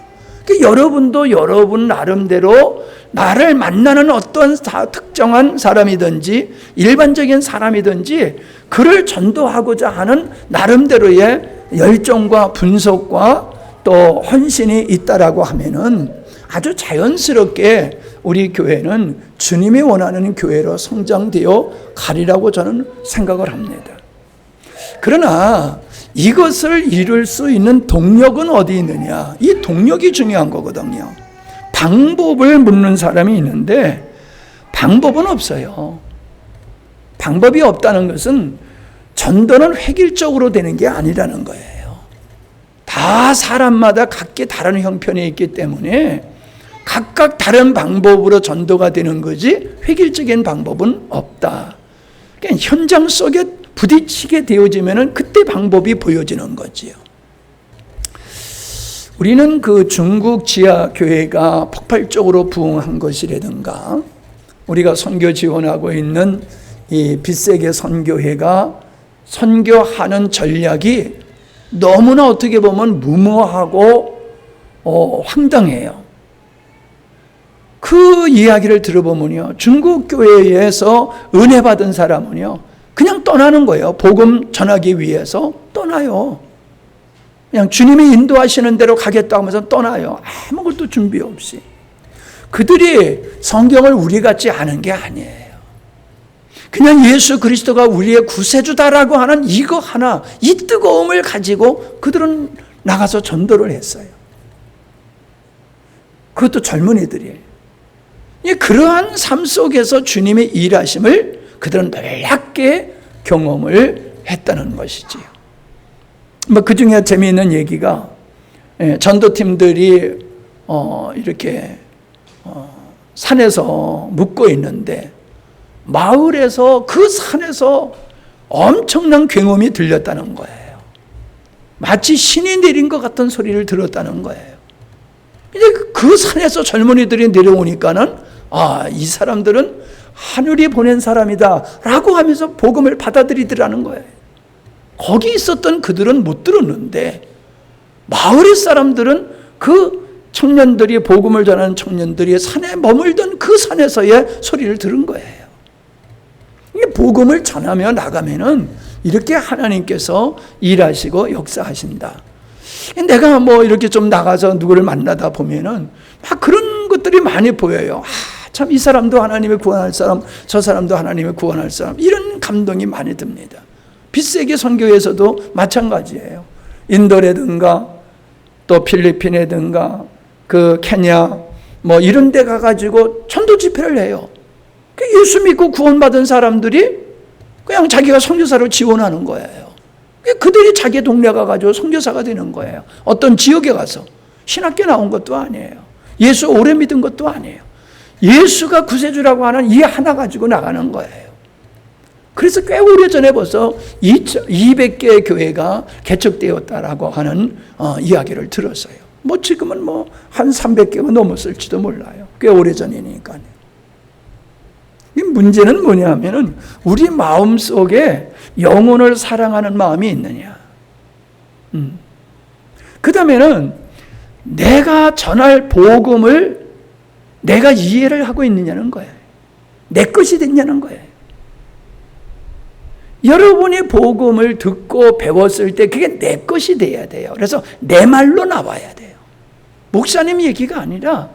여러분도 여러분 나름대로 나를 만나는 어떤 특정한 사람이든지 일반적인 사람이든지 그를 전도하고자 하는 나름대로의 열정과 분석과 또 헌신이 있다라고 하면은 아주 자연스럽게 우리 교회는 주님이 원하는 교회로 성장되어 가리라고 저는 생각을 합니다. 그러나 이것을 이룰 수 있는 동력은 어디 있느냐? 이 동력이 중요한 거거든요. 방법을 묻는 사람이 있는데 방법은 없어요. 방법이 없다는 것은 전도는 획일적으로 되는 게 아니라는 거예요. 다 사람마다 각기 다른 형편이 있기 때문에 각각 다른 방법으로 전도가 되는 거지 획일적인 방법은 없다. 그러니까 현장 속에 부딪히게 되어지면은 그때 방법이 보여지는 거지요. 우리는 그 중국 지하 교회가 폭발적으로 부흥한 것이라든가, 우리가 선교 지원하고 있는 이 빛세계 선교회가 선교하는 전략이 너무나 어떻게 보면 무모하고 황당해요. 그 이야기를 들어보면요, 중국 교회에서 은혜 받은 사람은요 그냥 떠나는 거예요. 복음 전하기 위해서 떠나요. 그냥 주님이 인도하시는 대로 가겠다고 하면서 떠나요. 아무것도 준비 없이. 그들이 성경을 우리 같지 않은 게 아니에요. 그냥 예수 그리스도가 우리의 구세주다라고 하는 이거 하나, 이 뜨거움을 가지고 그들은 나가서 전도를 했어요. 그것도 젊은이들이에요. 그러한 삶 속에서 주님의 일하심을 그들은 놀랍게 경험을 했다는 것이지요. 그 중에 재미있는 얘기가, 전도팀들이 이렇게 산에서 묵고 있는데 마을에서 그 산에서 엄청난 굉음이 들렸다는 거예요. 마치 신이 내린 것 같은 소리를 들었다는 거예요. 이제 그 산에서 젊은이들이 내려오니까는 이 사람들은 하늘이 보낸 사람이다 라고 하면서 복음을 받아들이더라는 거예요. 거기 있었던 그들은 못 들었는데 마을의 사람들은 그 청년들이, 복음을 전하는 청년들이 산에 머물던 그 산에서의 소리를 들은 거예요. 복음을 전하며 나가면은 이렇게 하나님께서 일하시고 역사하신다. 내가 이렇게 좀 나가서 누구를 만나다 보면은 막 그런 것들이 많이 보여요. 참 이 사람도 하나님을 구원할 사람, 저 사람도 하나님을 구원할 사람, 이런 감동이 많이 듭니다. 빛세계 선교에서도 마찬가지예요. 인도라든가 또 필리핀이든가 그 케냐 이런 데 가가지고 전도 집회를 해요. 예수 믿고 구원받은 사람들이 그냥 자기가 선교사로 지원하는 거예요. 그들이 자기 동네 가가지고 선교사가 되는 거예요. 어떤 지역에 가서 신학교 나온 것도 아니에요. 예수 오래 믿은 것도 아니에요. 예수가 구세주라고 하는 이 하나 가지고 나가는 거예요. 그래서 꽤 오래전에 벌써 200개의 교회가 개척되었다라고 하는 이야기를 들었어요. 지금은 한 300개가 넘었을지도 몰라요. 꽤 오래전이니까요. 이 문제는 뭐냐면은 우리 마음 속에 영혼을 사랑하는 마음이 있느냐. 그 다음에는 내가 전할 복음을 내가 이해를 하고 있느냐는 거예요. 내 것이 됐냐는 거예요. 여러분이 복음을 듣고 배웠을 때 그게 내 것이 돼야 돼요. 그래서 내 말로 나와야 돼요. 목사님 얘기가 아니라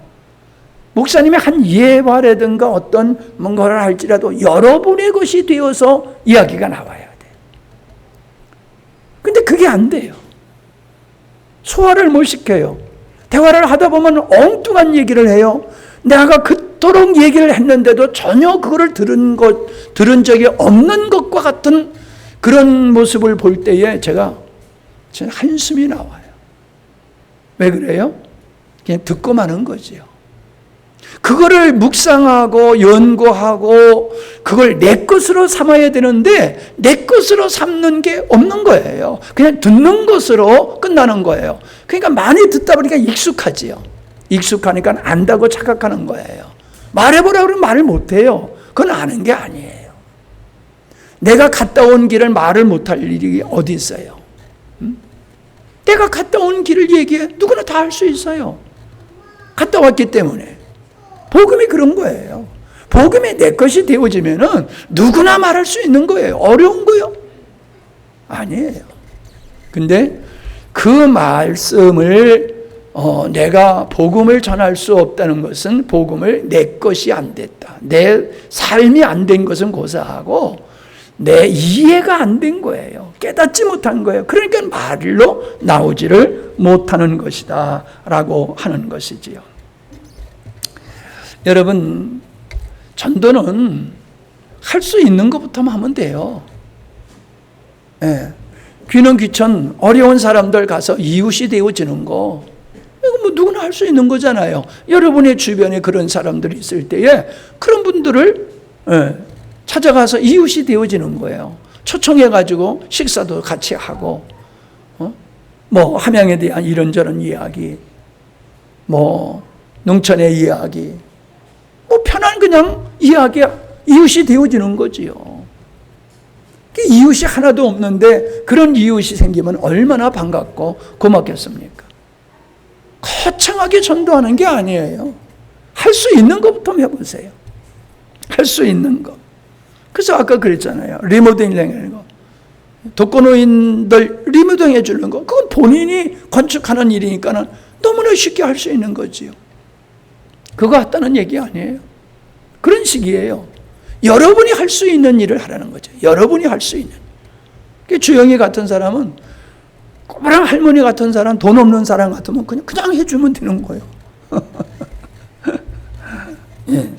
목사님이 한 예화라든가 어떤 뭔가를 할지라도 여러분의 것이 되어서 이야기가 나와야 돼요. 근데 그게 안 돼요. 소화를 못 시켜요. 대화를 하다 보면 엉뚱한 얘기를 해요. 내가 그토록 얘기를 했는데도 전혀 그거를 들은 적이 없는 것과 같은 그런 모습을 볼 때에 제가 한숨이 나와요. 왜 그래요? 그냥 듣고 마는 거지요. 그거를 묵상하고 연구하고 그걸 내 것으로 삼아야 되는데 내 것으로 삼는 게 없는 거예요. 그냥 듣는 것으로 끝나는 거예요. 그러니까 많이 듣다 보니까 익숙하지요. 익숙하니까 안다고 착각하는 거예요. 말해보라 그러면 말을 못해요. 그건 아는 게 아니에요. 내가 갔다 온 길을 말을 못할 일이 어디 있어요? 내가 갔다 온 길을 얘기해. 누구나 다 할 수 있어요. 갔다 왔기 때문에. 복음이 그런 거예요. 복음이 내 것이 되어지면은 누구나 말할 수 있는 거예요. 어려운 거요? 아니에요. 근데 그 말씀을 내가 복음을 전할 수 없다는 것은 복음을 내 것이 안 됐다. 내 삶이 안 된 것은 고사하고 내 이해가 안 된 거예요. 깨닫지 못한 거예요. 그러니까 말로 나오지를 못하는 것이다 라고 하는 것이지요. 여러분, 전도는 할 수 있는 것부터 하면 돼요. 귀는 귀천 어려운 사람들 가서 이웃이 되어지는 거, 이거 누구나 할 수 있는 거잖아요. 여러분의 주변에 그런 사람들이 있을 때에 그런 분들을 찾아가서 이웃이 되어지는 거예요. 초청해가지고 식사도 같이 하고, 함양에 대한 이런저런 이야기, 농촌의 이야기, 편한 그냥 이야기, 이웃이 되어지는 거지요. 이웃이 하나도 없는데 그런 이웃이 생기면 얼마나 반갑고 고맙겠습니까? 거창하게 전도하는 게 아니에요. 할 수 있는 것부터 해보세요. 할 수 있는 것. 그래서 아까 그랬잖아요. 리모델링하는 거. 독거노인들 리모델링 해주는 거. 그건 본인이 건축하는 일이니까 너무나 쉽게 할 수 있는 거지요. 그거 했다는 얘기 아니에요. 그런 식이에요. 여러분이 할 수 있는 일을 하라는 거죠. 여러분이 할 수 있는. 주영이 같은 사람은, 꼬부랑 할머니 같은 사람, 돈 없는 사람 같으면 그냥 해주면 되는 거예요. 예.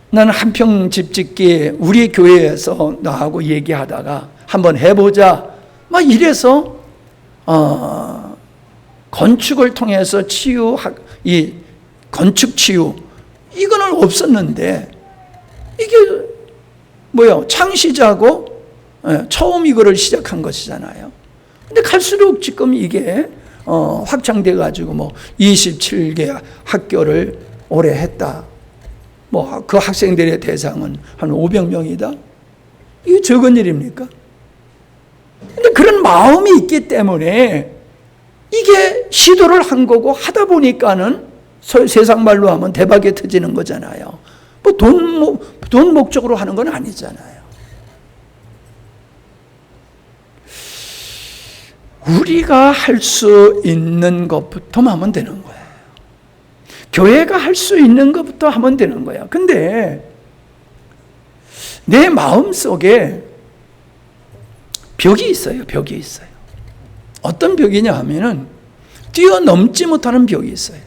나는 한평 집 짓기 우리 교회에서 나하고 얘기하다가 한번 해보자 막 이래서 건축을 통해서 이 건축 치유 이거는 없었는데 이게 뭐요? 창시자고 처음 이거를 시작한 것이잖아요. 근데 갈수록 지금 이게 확장돼 가지고 뭐 27개 학교를 올해 했다. 뭐 그 학생들의 대상은 한 500명이다. 이게 적은 일입니까? 근데 그런 마음이 있기 때문에 이게 시도를 한 거고 하다 보니까는 세상 말로 하면 대박이 터지는 거잖아요. 뭐 돈 목적으로 하는 건 아니잖아요. 우리가 할 수 있는 것부터 하면 되는 거예요. 교회가 할 수 있는 것부터 하면 되는 거야. 근데 내 마음 속에 벽이 있어요. 벽이 있어요. 어떤 벽이냐 하면은 뛰어넘지 못하는 벽이 있어요.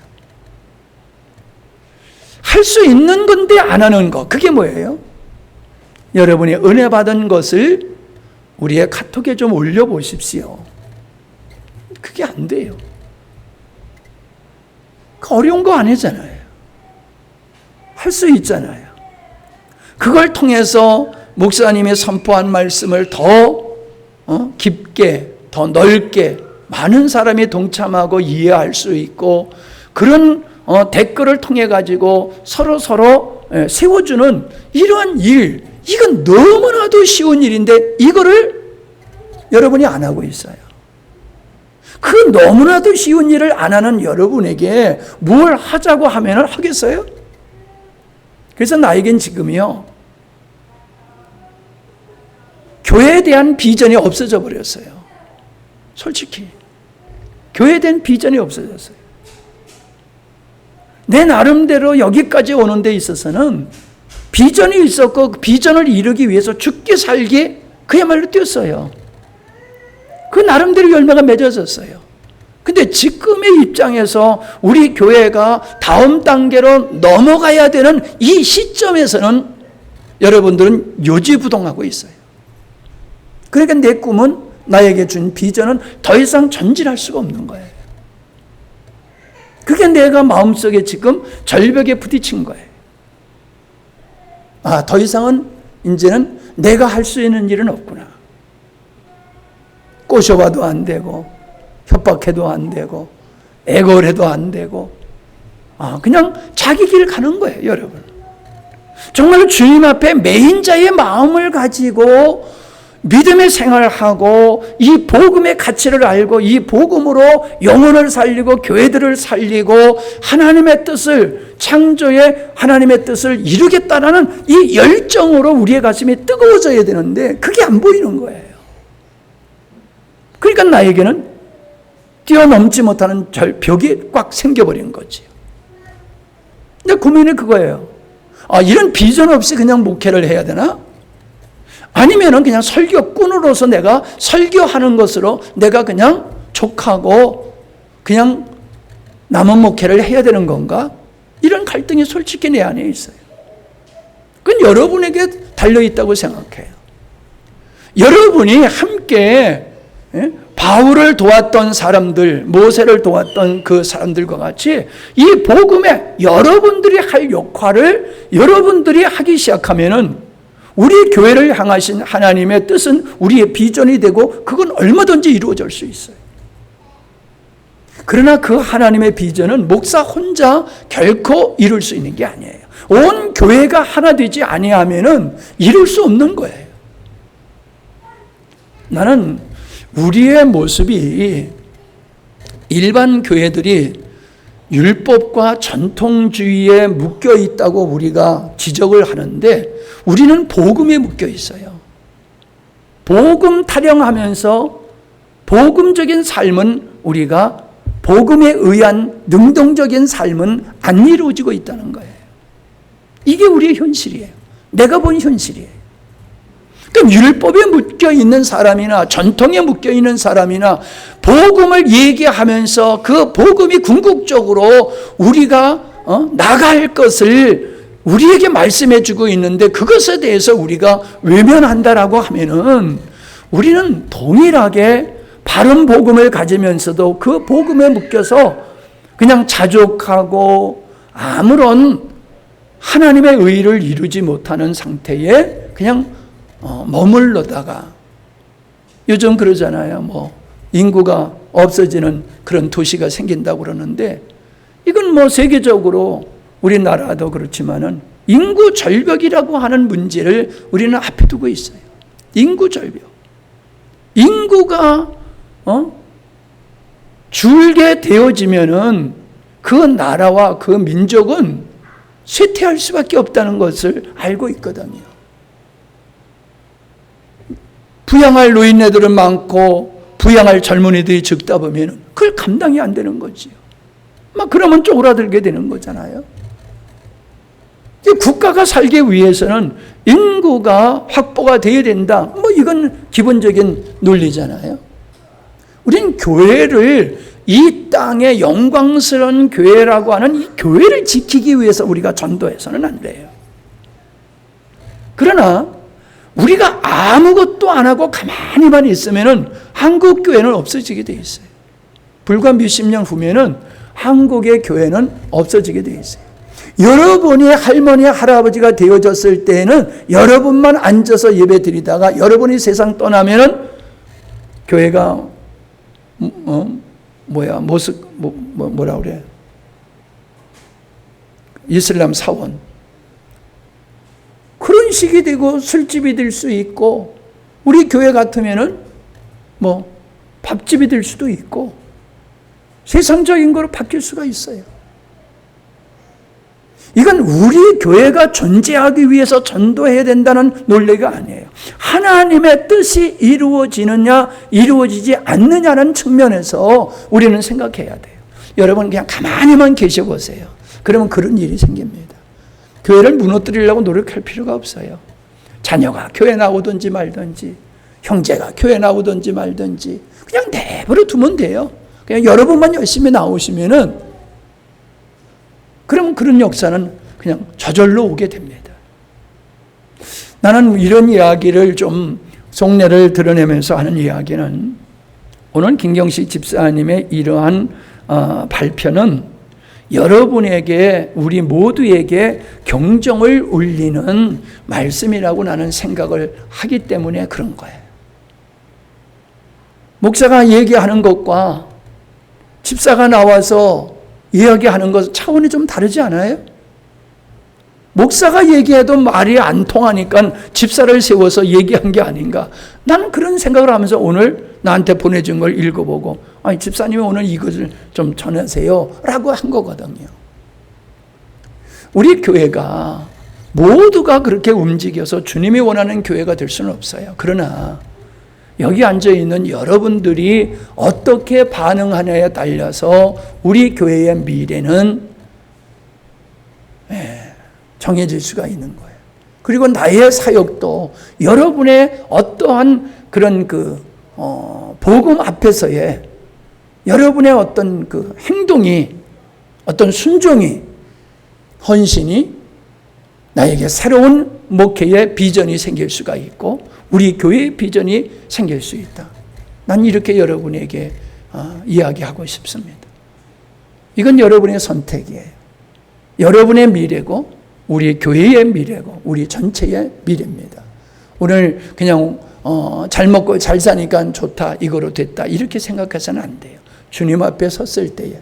할 수 있는 건데 안 하는 거. 그게 뭐예요? 여러분이 은혜 받은 것을 우리의 카톡에 좀 올려보십시오. 그게 안 돼요. 어려운 거 아니잖아요. 할 수 있잖아요. 그걸 통해서 목사님이 선포한 말씀을 더 깊게, 더 넓게 많은 사람이 동참하고 이해할 수 있고 그런 댓글을 통해 가지고 서로 세워주는 이러한 일, 이건 너무나도 쉬운 일인데 이거를 여러분이 안 하고 있어요. 그 너무나도 쉬운 일을 안 하는 여러분에게 뭘 하자고 하면 하겠어요? 그래서 나에겐 지금이요, 교회에 대한 비전이 없어져 버렸어요. 솔직히 교회에 대한 비전이 없어졌어요. 내 나름대로 여기까지 오는 데 있어서는 비전이 있었고 그 비전을 이루기 위해서 죽기 살기 그야말로 뛰었어요. 그 나름대로 열매가 맺어졌어요. 근데 지금의 입장에서 우리 교회가 다음 단계로 넘어가야 되는 이 시점에서는 여러분들은 요지부동하고 있어요. 그러니까 내 꿈은, 나에게 준 비전은 더 이상 전진할 수가 없는 거예요. 그게 내가 마음속에 지금 절벽에 부딪힌 거예요. 더 이상은 이제는 내가 할 수 있는 일은 없구나. 꼬셔봐도 안 되고 협박해도 안 되고 애걸해도 안 되고 그냥 자기 길 가는 거예요. 여러분, 정말 주님 앞에 매인자의 마음을 가지고 믿음의 생활을 하고 이 복음의 가치를 알고 이 복음으로 영혼을 살리고 교회들을 살리고 하나님의 뜻을, 창조의 하나님의 뜻을 이루겠다라는 이 열정으로 우리의 가슴이 뜨거워져야 되는데 그게 안 보이는 거예요. 그러니까 나에게는 뛰어넘지 못하는 벽이 꽉 생겨버린 거지. 근데 고민이 그거예요. 이런 비전 없이 그냥 목회를 해야 되나? 아니면은 그냥 설교꾼으로서 내가 설교하는 것으로 내가 그냥 족하고 그냥 남은 목회를 해야 되는 건가? 이런 갈등이 솔직히 내 안에 있어요. 그건 여러분에게 달려있다고 생각해요. 여러분이 함께 바울을 도왔던 사람들, 모세를 도왔던 그 사람들과 같이 이 복음에 여러분들이 할 역할을 여러분들이 하기 시작하면은 우리 교회를 향하신 하나님의 뜻은 우리의 비전이 되고 그건 얼마든지 이루어질 수 있어요. 그러나 그 하나님의 비전은 목사 혼자 결코 이룰 수 있는 게 아니에요. 온 교회가 하나 되지 아니하면은 이룰 수 없는 거예요. 나는 우리의 모습이 일반 교회들이 율법과 전통주의에 묶여 있다고 우리가 지적을 하는데 우리는 복음에 묶여 있어요. 복음 타령하면서 복음적인 삶은 우리가 복음에 의한 능동적인 삶은 안 이루어지고 있다는 거예요. 이게 우리의 현실이에요. 내가 본 현실이에요. 그러니까 율법에 묶여 있는 사람이나 전통에 묶여 있는 사람이나 복음을 얘기하면서 그 복음이 궁극적으로 우리가 나갈 것을 우리에게 말씀해 주고 있는데 그것에 대해서 우리가 외면한다라고 하면은 우리는 동일하게 바른 복음을 가지면서도 그 복음에 묶여서 그냥 자족하고 아무런 하나님의 의를 이루지 못하는 상태에 그냥 머물러다가 요즘 그러잖아요. 뭐 인구가 없어지는 그런 도시가 생긴다고 그러는데 이건 뭐 세계적으로 우리나라도 그렇지만은 인구 절벽이라고 하는 문제를 우리는 앞에 두고 있어요. 인구 절벽. 인구가 줄게 되어지면은 그 나라와 그 민족은 쇠퇴할 수밖에 없다는 것을 알고 있거든요. 부양할 노인네들은 많고 부양할 젊은이들이 적다 보면 그걸 감당이 안 되는 거지요. 막 그러면 쪼그라들게 되는 거잖아요. 국가가 살기 위해서는 인구가 확보가 되어야 된다. 뭐 이건 기본적인 논리잖아요. 우린 교회를 이 땅의 영광스러운 교회라고 하는 이 교회를 지키기 위해서 우리가 전도해서는 안 돼요. 그러나 우리가 아무것도 안 하고 가만히만 있으면은 한국 교회는 없어지게 돼 있어요. 불과 몇십 년 후면은 한국의 교회는 없어지게 돼 있어요. 여러분이 할머니, 할아버지가 되어졌을 때에는 여러분만 앉아서 예배 드리다가 여러분이 세상 떠나면은 교회가 뭐라 그래? 이슬람 사원. 그런 식이 되고 술집이 될 수 있고, 우리 교회 같으면은 뭐 밥집이 될 수도 있고, 세상적인 거로 바뀔 수가 있어요. 이건 우리 교회가 존재하기 위해서 전도해야 된다는 논리가 아니에요. 하나님의 뜻이 이루어지느냐 이루어지지 않느냐는 측면에서 우리는 생각해야 돼요. 여러분 그냥 가만히만 계셔보세요. 그러면 그런 일이 생깁니다. 교회를 무너뜨리려고 노력할 필요가 없어요. 자녀가 교회 나오든지 말든지, 형제가 교회 나오든지 말든지 그냥 내버려 두면 돼요. 그냥 여러분만 열심히 나오시면은 그럼 그런 역사는 그냥 저절로 오게 됩니다. 나는 이런 이야기를 좀 속내를 드러내면서 하는 이야기는, 오늘 김경식 집사님의 이러한 발표는 여러분에게, 우리 모두에게 경종을 울리는 말씀이라고 나는 생각을 하기 때문에 그런 거예요. 목사가 얘기하는 것과 집사가 나와서 이야기하는 것 차원이 좀 다르지 않아요? 목사가 얘기해도 말이 안 통하니까 집사를 세워서 얘기한 게 아닌가. 나는 그런 생각을 하면서 오늘 나한테 보내준 걸 읽어보고, 아니 집사님이 오늘 이것을 좀 전하세요 라고 한 거거든요. 우리 교회가 모두가 그렇게 움직여서 주님이 원하는 교회가 될 수는 없어요. 그러나 여기 앉아있는 여러분들이 어떻게 반응하냐에 따라서 우리 교회의 미래는 정해질 수가 있는 거예요. 그리고 나의 사역도 여러분의 어떠한 그런 복음 앞에서의 여러분의 어떤 그 행동이, 어떤 순종이, 헌신이 나에게 새로운 목회의 비전이 생길 수가 있고 우리 교회의 비전이 생길 수 있다. 난 이렇게 여러분에게 이야기하고 싶습니다. 이건 여러분의 선택이에요. 여러분의 미래고 우리 교회의 미래고 우리 전체의 미래입니다. 오늘 그냥 잘 먹고 잘 사니까 좋다, 이거로 됐다, 이렇게 생각해서는 안 돼요. 주님 앞에 섰을 때에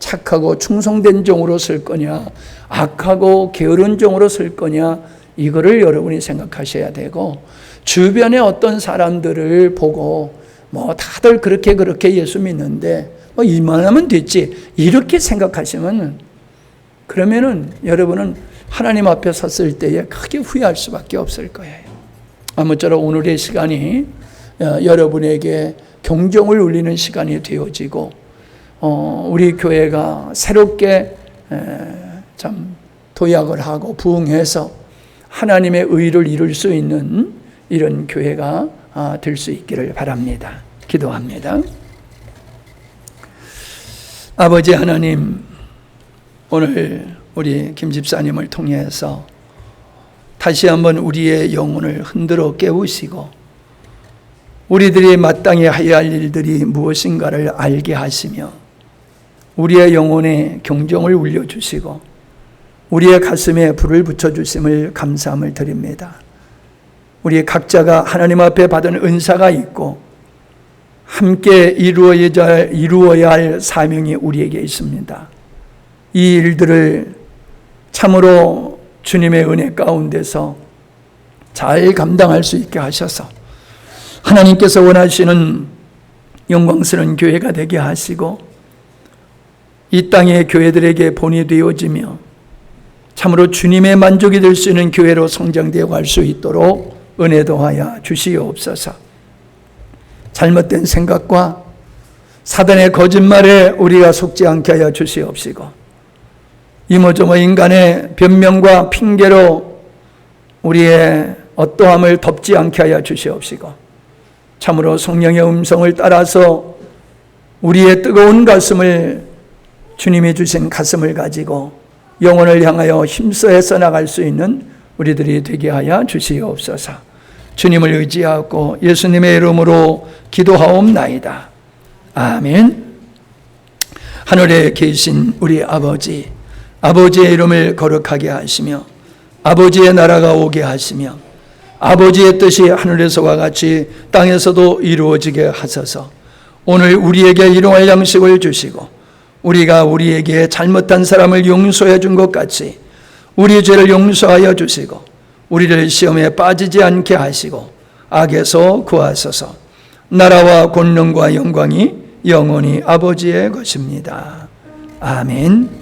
착하고 충성된 종으로 설 거냐, 악하고 게으른 종으로 설 거냐, 이거를 여러분이 생각하셔야 되고, 주변에 어떤 사람들을 보고 뭐 다들 그렇게 예수 믿는데 뭐 이만하면 됐지, 이렇게 생각하시면 그러면은 여러분은 하나님 앞에 섰을 때에 크게 후회할 수밖에 없을 거예요. 아무쪼록 오늘의 시간이 여러분에게 경종을 울리는 시간이 되어지고 우리 교회가 새롭게 참 도약을 하고 부흥해서 하나님의 의를 이룰 수 있는 이런 교회가 될 수 있기를 바랍니다. 기도합니다. 아버지 하나님, 오늘 우리 김 집사님을 통해서 다시 한번 우리의 영혼을 흔들어 깨우시고 우리들이 마땅히 해야 할 일들이 무엇인가를 알게 하시며 우리의 영혼에 경종을 울려주시고 우리의 가슴에 불을 붙여주심을 감사함을 드립니다. 우리 각자가 하나님 앞에 받은 은사가 있고 함께 이루어야 할 사명이 우리에게 있습니다. 이 일들을 참으로 주님의 은혜 가운데서 잘 감당할 수 있게 하셔서 하나님께서 원하시는 영광스러운 교회가 되게 하시고 이 땅의 교회들에게 본이 되어지며 참으로 주님의 만족이 될 수 있는 교회로 성장되어 갈 수 있도록 은혜 도하여 주시옵소서. 잘못된 생각과 사단의 거짓말에 우리가 속지 않게 하여 주시옵시고 이모저모 인간의 변명과 핑계로 우리의 어떠함을 덮지 않게 하여 주시옵시고 참으로 성령의 음성을 따라서 우리의 뜨거운 가슴을 주님이 주신 가슴을 가지고 영혼을 향하여 힘써서 나갈 수 있는 우리들이 되게 하여 주시옵소서. 주님을 의지하고 예수님의 이름으로 기도하옵나이다. 아멘. 하늘에 계신 우리 아버지, 아버지의 이름을 거룩하게 하시며 아버지의 나라가 오게 하시며 아버지의 뜻이 하늘에서와 같이 땅에서도 이루어지게 하소서. 오늘 우리에게 일용할 양식을 주시고 우리가 우리에게 잘못한 사람을 용서해 준 것 같이 우리 죄를 용서하여 주시고 우리를 시험에 빠지지 않게 하시고 악에서 구하소서. 나라와 권능과 영광이 영원히 아버지의 것입니다. 아멘.